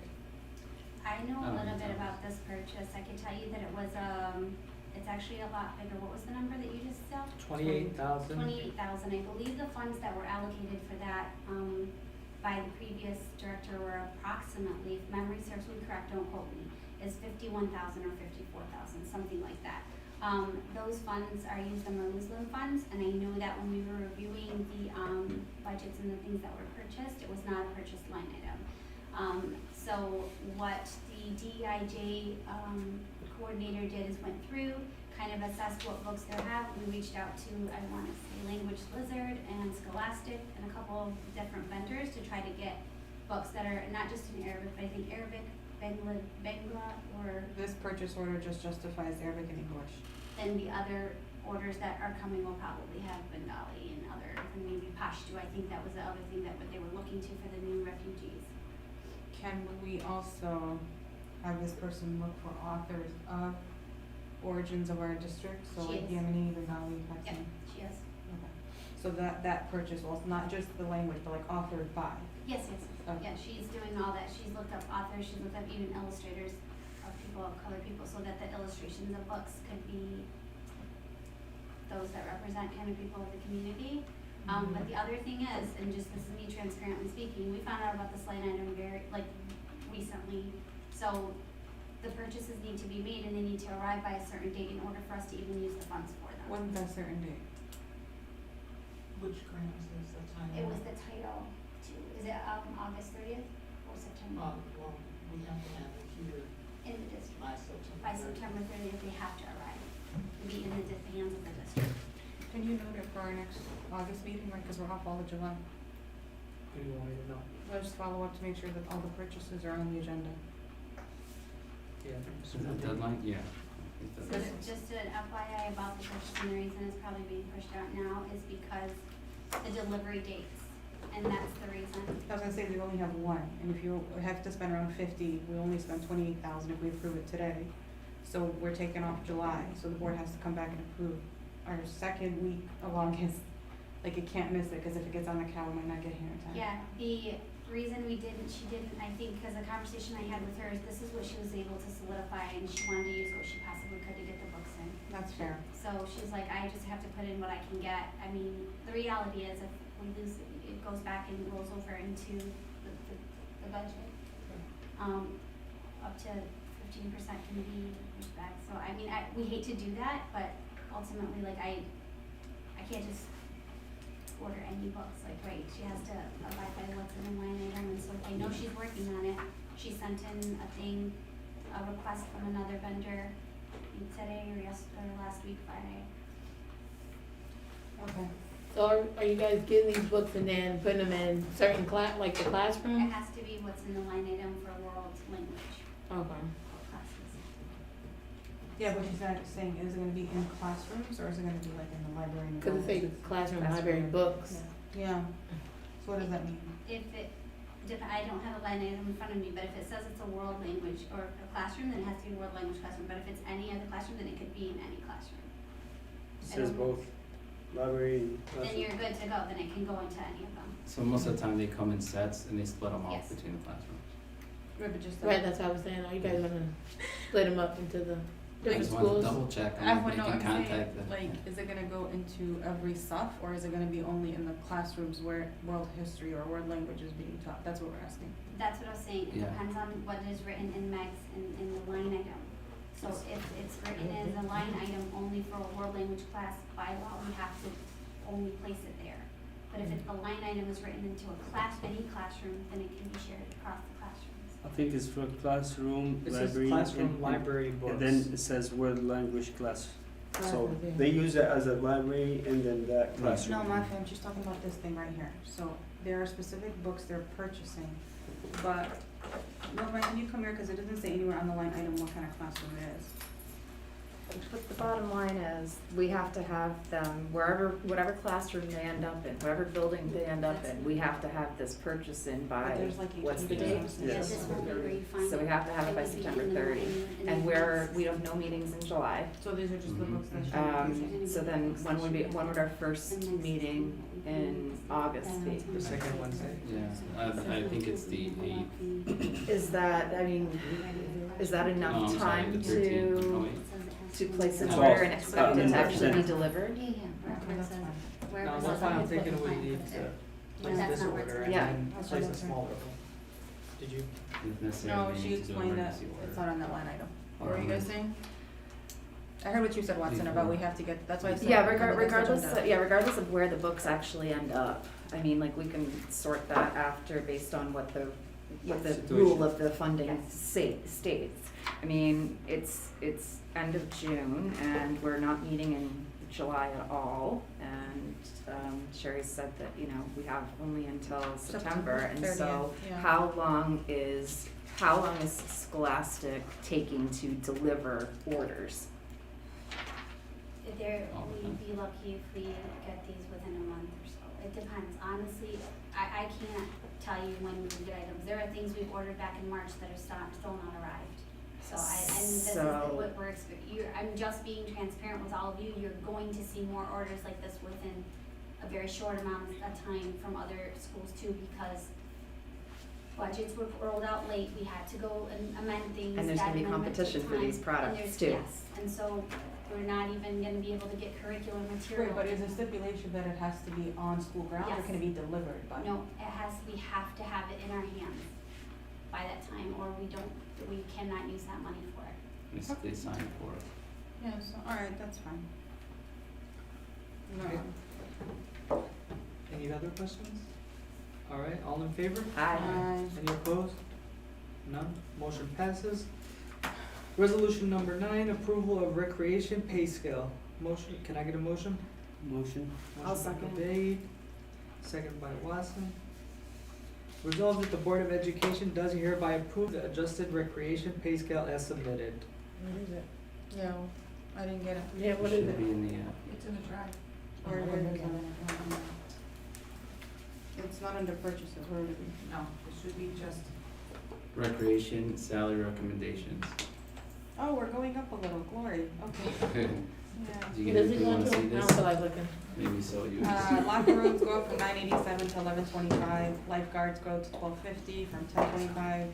I know a little bit about this purchase. I can tell you that it was, it's actually a lot bigger. What was the number that you just said? 28,000. 28,000. I believe the funds that were allocated for that, by the previous director were approximately, if memory serves me correct, don't quote me, is 51,000 or 54,000, something like that. Those funds are used on the Muslim funds, and I know that when we were reviewing the, budgets and the things that were purchased, it was not a purchased line item. So what the DEIJ coordinator did is went through, kind of assessed what books they have. We reached out to, I want to say, Language Lizard and Scholastic and a couple of different vendors to try to get books that are not just in Arabic, but I think Arabic, Bangla, or This purchase order just justifies Arabic and English. then the other orders that are coming will probably have Bengali and other, and maybe Pashto. I think that was the other thing that what they were looking to for the new refugees. Can we also have this person look for authors of origins of our district, so She like is. Yemeni, Bengali, Yep, Pakistani? she is. Okay. So that purchase was not just the language, but like authored by. Yes, yes, yes. Okay. Yeah, she's doing all that. She's looked up authors, she's looked up even illustrators of people, of color people, so that the illustrations of books could be those that represent kind of people of the community. But the other thing is, and just this is me transparently speaking, we found out about this line item very, recently. So the purchases need to be made and they need to arrive by a certain date in order for us to even use the funds for them. When's that certain date? Which grant is this, the time? It was the title too. Is it, August 30th or September? Well, we have to have it here In the district. by September. By September 30th, they have to arrive, to be in the hands of the district. Can you note it for our next August meeting, right, cause we're off all of July? What do you want me to know? I'll just follow up to make sure that all the purchases are on the agenda. Yeah. Is that deadline? Yeah. So just an FYI about the purchase, and the reason it's probably being pushed out now is because the delivery dates, and that's the reason. I was gonna say, we only have one, and if you have to spend around 50, we only spend 28,000 if we approve it today. So we're taking off July, so the board has to come back and approve our second week of August. Like, it can't miss it, cause if it gets on the cow, it might not get here in time. Yeah, the reason she didn't, I think, because the conversation I had with her is this is what she was able to solidify, and she wanted to use what she possibly could to get the books in. That's fair. So she's like, I just have to put in what I can get. I mean, the reality is if we lose, it goes back and rolls over into the budget. Up to 15% can be pushed back, so I mean, we hate to do that, but ultimately, like, I can't just order any books, like, right, she has to abide by what's in the line item, and so I know she's working on it. She sent in a request from another vendor, I think today or last week Friday. Okay. So are you guys getting these books and then putting them in certain like the It classroom? has to be what's in the line item for world language Okay. classes. Yeah, but she's not saying, is it gonna be in classrooms, or is it gonna be like in the library? and Cause it building? says classroom, Classroom. library, books. Yeah, so what does that mean? If I don't have a line item in front of me, but if it says it's a world language or a classroom, then it has to be a world language classroom, but if it's any other classroom, then it could be in any classroom. Says both library and Then classroom. you're good to go, then it can go into any of them. So most of the time they come in sets and they split them off Yes. between the classrooms. Right, but just Right, that's what I was saying. Are you guys gonna split them up into the I different just wanted to schools? double check, I I'm would know, making I'm contact. saying, like, is it gonna go into every SUF, or is it gonna be only in the classrooms where world history or world language is being taught? That's what we're asking. That's what I was saying, it Yeah. depends on what is written in Meg's, in the line item. So if it's written as a line item only for a world language class by law, we have to only place it there. But if the line item is written into any classroom, then it can be shared across the classrooms. I think it's for classroom, It says library. classroom, and- library, books. And then it says world language class. So Classes, yeah. they use it as a library and then that classroom. No, my fam, she's talking about this thing right here. So there are specific books they're purchasing, but, no, Ryan, can you come here, cause it doesn't say anywhere on the line item what kind of classroom it is. But the bottom line is, we have to have them whatever classroom they end up in, whatever building they end up in, we have to have this purchase in But by, there's like what's the 8 date? businesses. Yes. This will be where you find So we it. have to have it by would be September in the 30. line- in the And lines. we have no meetings in July. So these are just the Mhm. books that she. So then when would our first meeting in August be? The second Wednesday. Yeah, I think it's the 8th. Is that, I mean, is that No, enough I'm sorry, time the 13th. to, Oh, wait. to place an It's order all- and expect it to actually be 100%. delivered? Yeah, wherever it that's says, fine. wherever Now, it that's says why I'm on the thinking flip, we fine. need to But place that's this not where order it's and Yeah. then That's place what a I'm saying. small order. Did you? If necessary, No, we she need to do explained that emergency order. it's not on that line item. What were you guys Um, saying? I heard what you said, Watson, about we have to get, that's why I said. Yeah, we have to get this regardless, agenda. regardless of where the books actually end up. I mean, like, we can sort that after based on what the Situation. rule of the funding Yes. states. I mean, it's end of June and we're not meeting in July at all. And, Sherry said that, you know, we have only until September. And so 30th, yeah. how long is Scholastic taking to deliver orders? All the We'd be lucky if we get these within a month or so. It depends, honestly, I can't tell you when we can get items. There are things we've ordered back in March that are still not arrived. So and this is So- what I'm just being transparent with all of you, you're going to see more orders like this within a very short amount of time from other schools too, because budgets were rolled out late, we had to go and amend things. And there's gonna that be amendment took competition for time, these and products there's- too. Yes, and so we're not even gonna be able to get curriculum material. Right, but is a stipulation that it has to be on school grounds, or Yes. can it be delivered by? No, we have to have it in our hands by that time, or we cannot use that money for it. They sign for it. Yeah, so, alright, that's fine. Okay. No. Any other questions? All right, all in favor? Aye. Any opposed? None, motion passes. Resolution number 9, approval of recreation pay scale. Motion, can I get a motion? Motion. I'll Motion by second. Dave, second by Watson. Resolved that the Board of Education does hereby approve the adjusted recreation pay scale as submitted. What is it? Yeah, I didn't get it. Yeah, what is Should it? be in the, It's in the drive. Oh, Where where is is it? It's not under purchases, where would it be? No, it should be just. recreation salary recommendations. Oh, we're going up a little, glory, okay. Yeah. Do you Does it guys go wanna into, see I don't this? feel like looking. Maybe so you. Locker rooms go up from $9.87 to $11.25, lifeguards go to $12.50 from $10.25,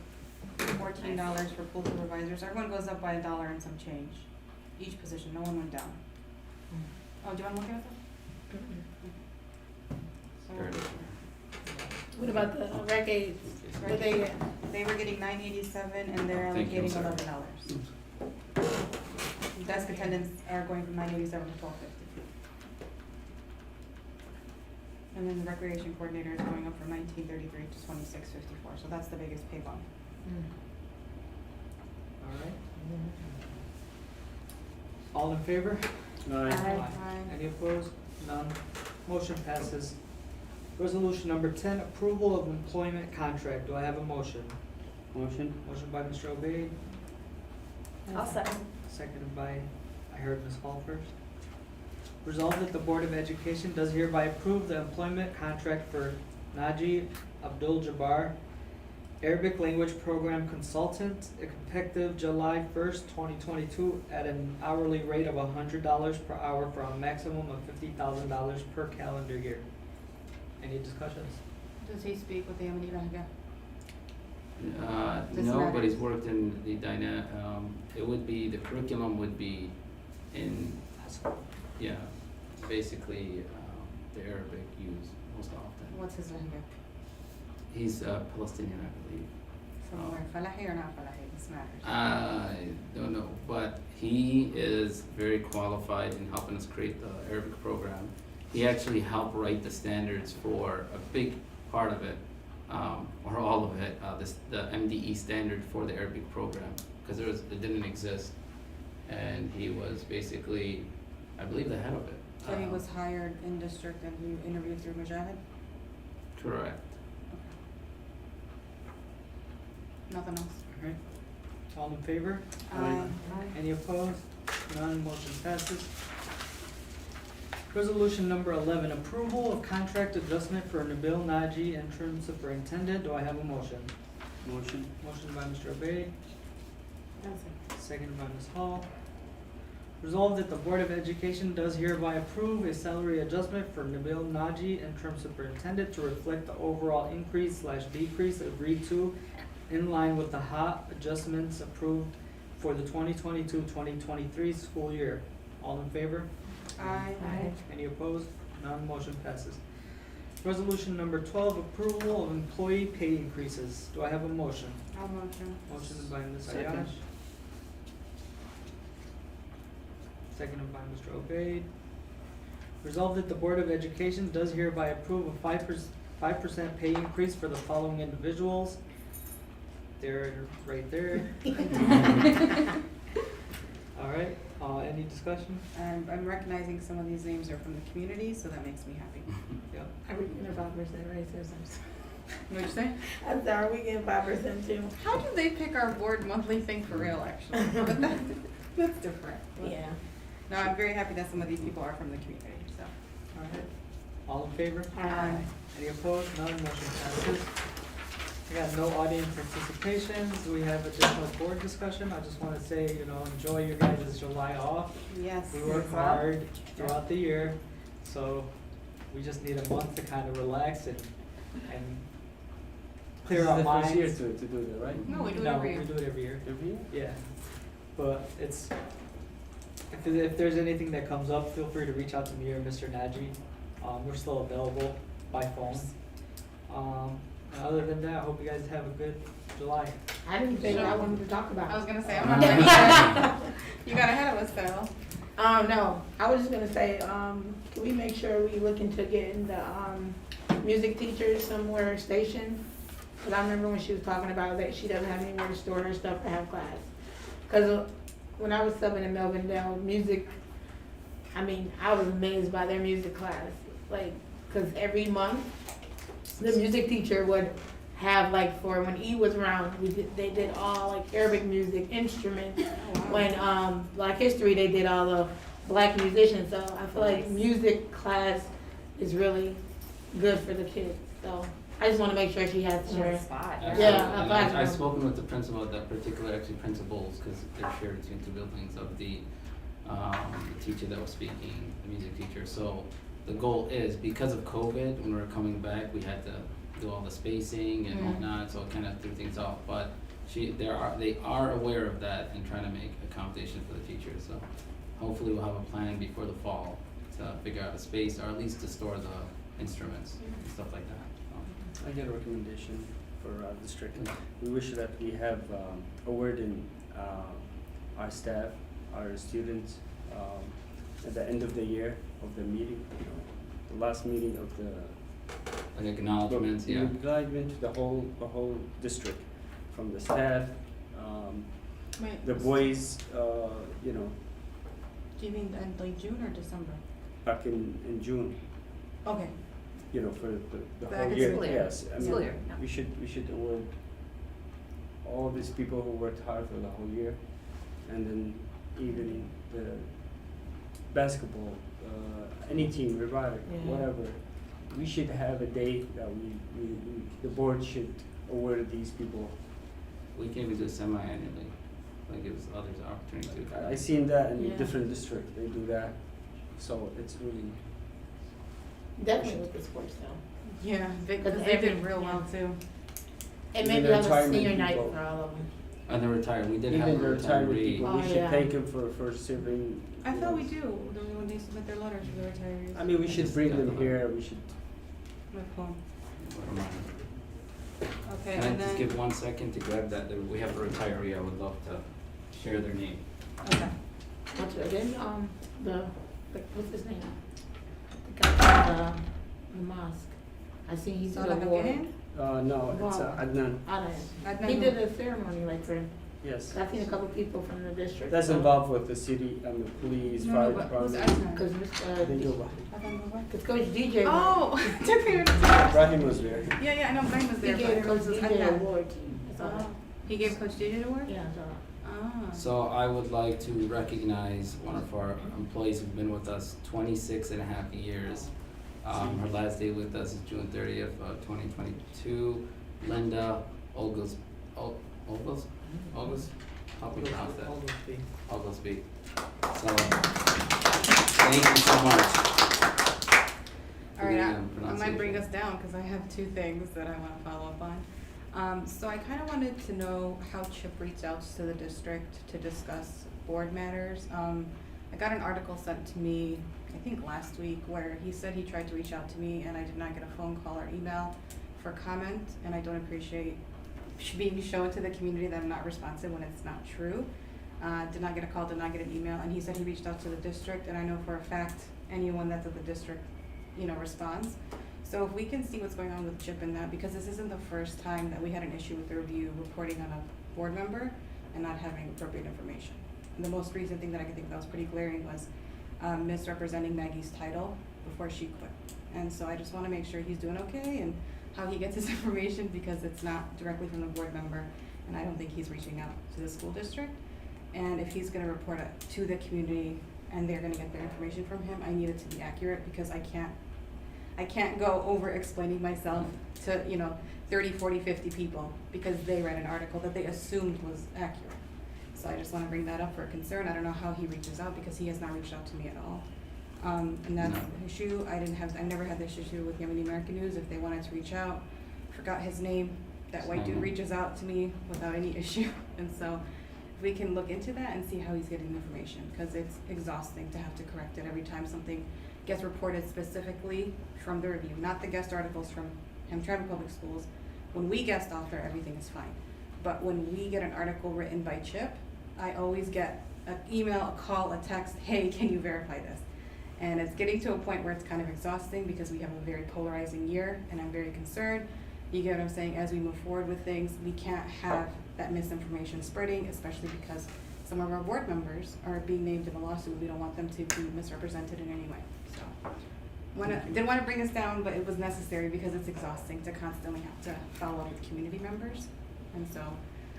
$14 for pool supervisors, everyone goes up by $1 and some change, each position, no one went down. Oh, do you wanna look at it? Very So good. What about the rec aids? What they get? they were getting $987 and they're Thank you, I'm allocating sorry. $11. Desk attendants are going from $987 to $1250. And then the recreation coordinator is going up from $1933 to $2654, so that's the biggest pay bump. Alright. All in favor? Aye. Any opposed? None. Motion passes. Resolution number 10, approval of employment contract. Do I have a motion? Motion? Motion by Mr. Obey, I'll second. seconded by, I heard Ms. Hall first. Resolved that the Board of Education does hereby approve the employment contract for Naji Abdul-Jabbar, Arabic Language Program Consultant, effective July 1st, 2022, at an hourly rate of $100 per hour for a maximum of $50,000 per calendar year. Any discussions? Does he speak with the Yemeni language? Doesn't No, matter. but he's worked in the it would be, the curriculum would be in, yeah, basically, the Arabic used most often. What's his language? He's Palestinian, I believe. From where? Falahi or not Falahi? This matters. I don't know, but he is very qualified in helping us create the Arabic program. He actually helped write the standards for a big part of it, or all of it, the MDE standard for the Arabic program, because it didn't exist. And he was basically, I believe, the head of it. So he was hired in district and you interviewed through Mujahid? Correct. Nothing else? Alright. All in favor? Aye. Any opposed? None. Motion passes. Resolution number 11, approval of contract adjustment for Nabil Naji, interim superintendent. Do I have a motion? Motion? Motion by Mr. Obey, seconded by Ms. Hall. Resolved that the Board of Education does hereby approve a salary adjustment for Nabil Naji, interim superintendent, to reflect the overall increase/decrease agreed to in line with the HOT adjustments approved for the 2022-2023 school year. All in favor? Aye. Any opposed? None. Motion passes. Resolution number 12, approval of employee pay increases. Do I have a motion? I'll motion. Motion by Ms. Second. Ayash. Seconded by Mr. Obey. Resolved that the Board of Education does hereby approve a 5% pay increase for the following individuals. They're right there. All right, any discussion? I'm recognizing some of these names are from the community, so that makes me happy. Yep. Are we getting 5% raises? What'd you say? I said, are we getting 5% too? How do they pick our board monthly thing for real, actually? But that's different. But- Yeah. No, I'm very happy that some of these people are from the community, so. All right. All in favor? Aye. Any opposed? None. Motion passes. We got no audience participation. Do we have additional board discussion? I just wanna say, enjoy your guys' July off. Yes. We work hard throughout the year, so we just need a month to kind of relax and clear our minds. This is the first year to do that, right? No, we do it No, every year. we do it every year. Every year? Yeah, but if there's anything that comes up, feel free to reach out to me or Mr. Naji. We're still available by phone. And other than that, I hope you guys have a good July. I didn't think I wanted to talk about. I was gonna say, I'm not ready. You got ahead of us, though. No, I was just gonna say, can we make sure we look into getting the, music teachers somewhere stationed? Cause I remember when she was talking about that she doesn't have anywhere to store her stuff or have class. Cause when I was subbing in Melvindale, I was amazed by their music class. Like, cause every month, the music teacher would have for when E was around, they did all Arabic music instruments. When Black History, they did all the black musicians. So I feel like music class is really good for the kids. So I just want to make sure she has somewhere. Spot. Yeah, Absolutely. And a classroom. I've spoken with the principal of that particular, actually principals, because they're shared between two buildings, of the teacher that was speaking, the music teacher. So the goal is, because of COVID, when we were coming back, we had to do all the spacing and whatnot, so it kind of threw things off. But they are aware of that and trying to make accommodations for the teachers. So hopefully we'll have a plan before the fall to figure out a space, or at least to store instruments and stuff like that. I get a recommendation for district. We wish that we have awarding our staff, our students at the end of the year of the meeting, the last meeting of the Like acknowledgements, yeah. acknowledgement to the whole district, from the staff, Wait, the boys, do you mean in like June or December? back in June, Okay, for the Back whole in year. school year. Yes, I School mean, year, yeah. we should award all these people who worked hard for the whole year, and then even the basketball, any team, revive, Yeah. whatever. We should have a day that we the board should award these people. We can even do semi-annually, like gives others an opportunity to. I seen that in Yeah. different districts, they do that, so it's really. Definitely with the sports though. yeah, because Because they did every- real well yeah. too. And Even maybe the have a retirement senior night people. for all of them. And they're retired, we did have a Even the retirement retiree. people, Oh, we should yeah. thank them for serving. I you thought know. we do, when they submit their letters for the retirees. I mean, we should just bring got them the- here, we should. That's cool. What am I- Okay, Can I and just then, give 1 second to grab that, we have a retiree, I would love to share their name. okay, What's it again? What's his name? The guy from the mosque. I seen he did Salah a award. Gaghan? No, it's Wow. Adnan, Adnan He who? did a ceremony like for, yes. I've seen a couple people from the district. That's involved with the city and the police, No, fire but who's department. Adnan? Cause They do. Adnan Baba? Cause Coach DJ. Oh, took me a minute. Ibrahim was there. Yeah, I know Brian was He there, but I gave didn't know Coach this was DJ Adnan. award. I saw that. Oh, he gave Coach DJ an award? Yeah, I saw that. Ah. So I would like to recognize one of our employees who've been with us 26 and a half years. Her last day with us is June 30th, 2022. Linda Olgos, how do we pronounce that? Oglesby. So, thank you so much. All right, I Pronunciation. might bring us down because I have two things that I want to follow up on. So I kind of wanted to know how CHIP reached out to the district to discuss board matters. I got an article sent to me, I think last week, where he said he tried to reach out to me and I did not get a phone call or email for comment, and I don't appreciate being shown to the community that I'm not responsive when it's not true. Did not get a call, did not get an email, and he said he reached out to the district, and I know for a fact anyone that's at the district, responds. So if we can see what's going on with CHIP in that, because this isn't the first time that we had an issue with the review reporting on a board member and not having appropriate information. And the most recent thing that I can think that was pretty glaring was misrepresenting Maggie's title before she quit. And so I just wanna make sure he's doing okay and how he gets his information, because it's not directly from the board member, and I don't think he's reaching out to the school district. And if he's gonna report it to the community and they're gonna get their information from him, I need it to be accurate, because I can't go over explaining myself to, 30, 40, 50 people because they read an article that they assumed was accurate. So I just wanna bring that up for a concern. I don't know how he reaches out, because he has not reached out to me at all. And that's No. the issue. I never had this issue with Yemeni American News. If they wanted to reach out, forgot his name, that white dude reaches out to me without any issue. And so if we can look into that and see how he's getting information, because it's exhausting to have to correct it every time something gets reported specifically from the review, not the guest articles from Hamtramck Public Schools. When we guest author, everything is fine. But when we get an article written by CHIP, I always get an email, a call, a text, hey, can you verify this? And it's getting to a point where it's kind of exhausting, because we have a very polarizing year, and I'm very concerned. You get what I'm saying? As we move forward with things, we can't have that misinformation spreading, especially because some of our board members are being named in a lawsuit. We don't want them to be misrepresented in any way. So, didn't want to bring us down, but it was necessary because it's exhausting to constantly have to follow up with community members. And so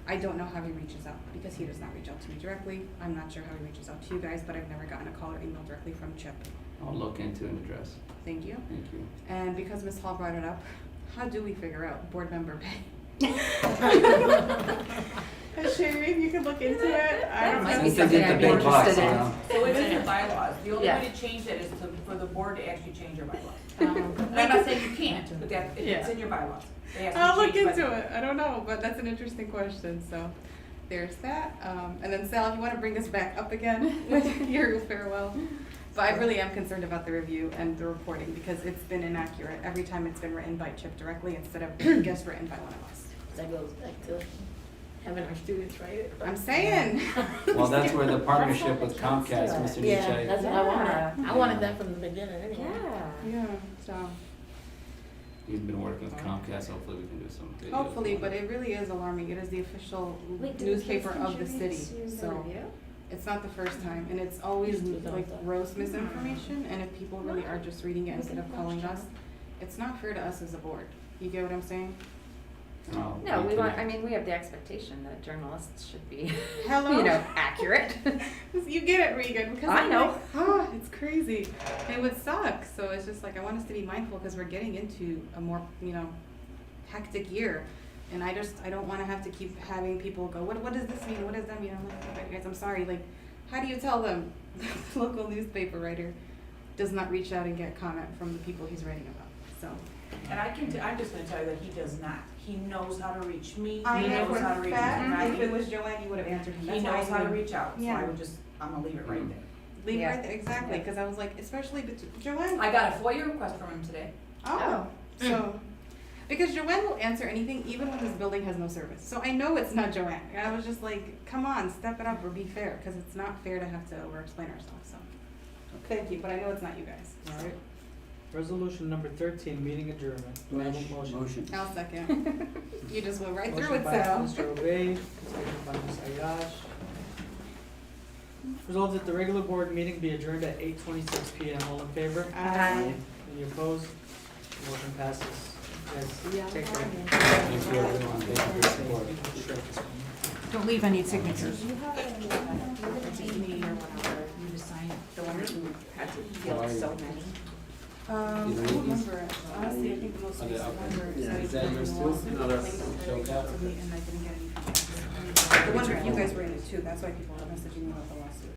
I don't know how he reaches out, because he does not reach out to me directly. I'm not sure how he reaches out to you guys, but I've never gotten a call or email directly from CHIP. I'll look into and address. Thank you. Thank you. And because Ms. Hall brought it up, how do we figure out board member pay? Sherry, you can look into it. I don't Might know. be something I'd be interested in. So it is your bylaws, the only Yeah. way to change that is for the board to actually change your bylaws. Um, And I'm not saying you can't, but that, it's Yeah. in your bylaws. They have to I'll look change by into the- it. I don't know, but that's an interesting question. So there's that. And then Sal, if you want to bring us back up again with your farewell. But I really am concerned about the review and the reporting because it's been inaccurate every time it's been written by Chip directly instead of guest written by one of us. That goes back to having our students write it. I'm saying. Well, that's where the partnership with Comcast, Mr. Yeah, Nietzsche. that's what I wanted. I wanted that from the beginning anyway. Yeah, so We've been working with Comcast, hopefully we can do some videos. hopefully, but it really is alarming. It is the official newspaper of the city, so it's not the first time, and it's always like gross misinformation, and if people really are just reading it instead of calling us, it's not fair to us as a board. You get what I'm saying? No, No, we want, connect. I mean, we have the expectation that journalists should be, Hello? you know, accurate. You get it, Regan, because I I'm know. like, oh, it's crazy. It would suck. So it's just like I want us to be mindful because we're getting into a more, hectic year, and I don't want to have to keep having people go, what does this mean? What does that mean? I'm like, guys, I'm sorry. Like, how do you tell them the local newspaper writer does not reach out and get comment from the people he's writing about? So And I'm just gonna tell you that he does not. He knows how to reach me, he I know knows for how to a reach fact, if it Mr. was Joanne, you would have answered him. He That's why knows I how to knew. reach out, so Yeah. I'm gonna leave it right there. Leave Yeah. right there, exactly, because I was like, especially Joanne. I got a FOIA request from him today. Oh, so, because Joanne will answer anything even when this building has no service. So I know it's not Joanne. I was just like, come on, step it up or be fair, because it's not fair to have to over-explain ourselves, so. Thank you, but I know it's not you guys. All right. Resolution number 13, meeting adjournment. Do I have a motion? Motion. I'll second. You just went right through Motion it, by so. Mr. Obey, second by Ms. Ayash. Resolved that the regular board meeting be adjourned at 8:26 p.m. All in favor? Aye. Any opposed? Motion passes. Guys, take care. Thank you, everyone. Thank you for your support. Don't leave, I need signatures. You have any or whatever, You just sign it. the one that you had to field so many. I don't remember it. Honestly, I think the most Okay, recent okay. number Yeah, said is that yours too? lawsuit Another linked to show the- cat? to me, and I didn't get any feedback. The one that you guys were in it too, that's why people are messaging me about the lawsuit.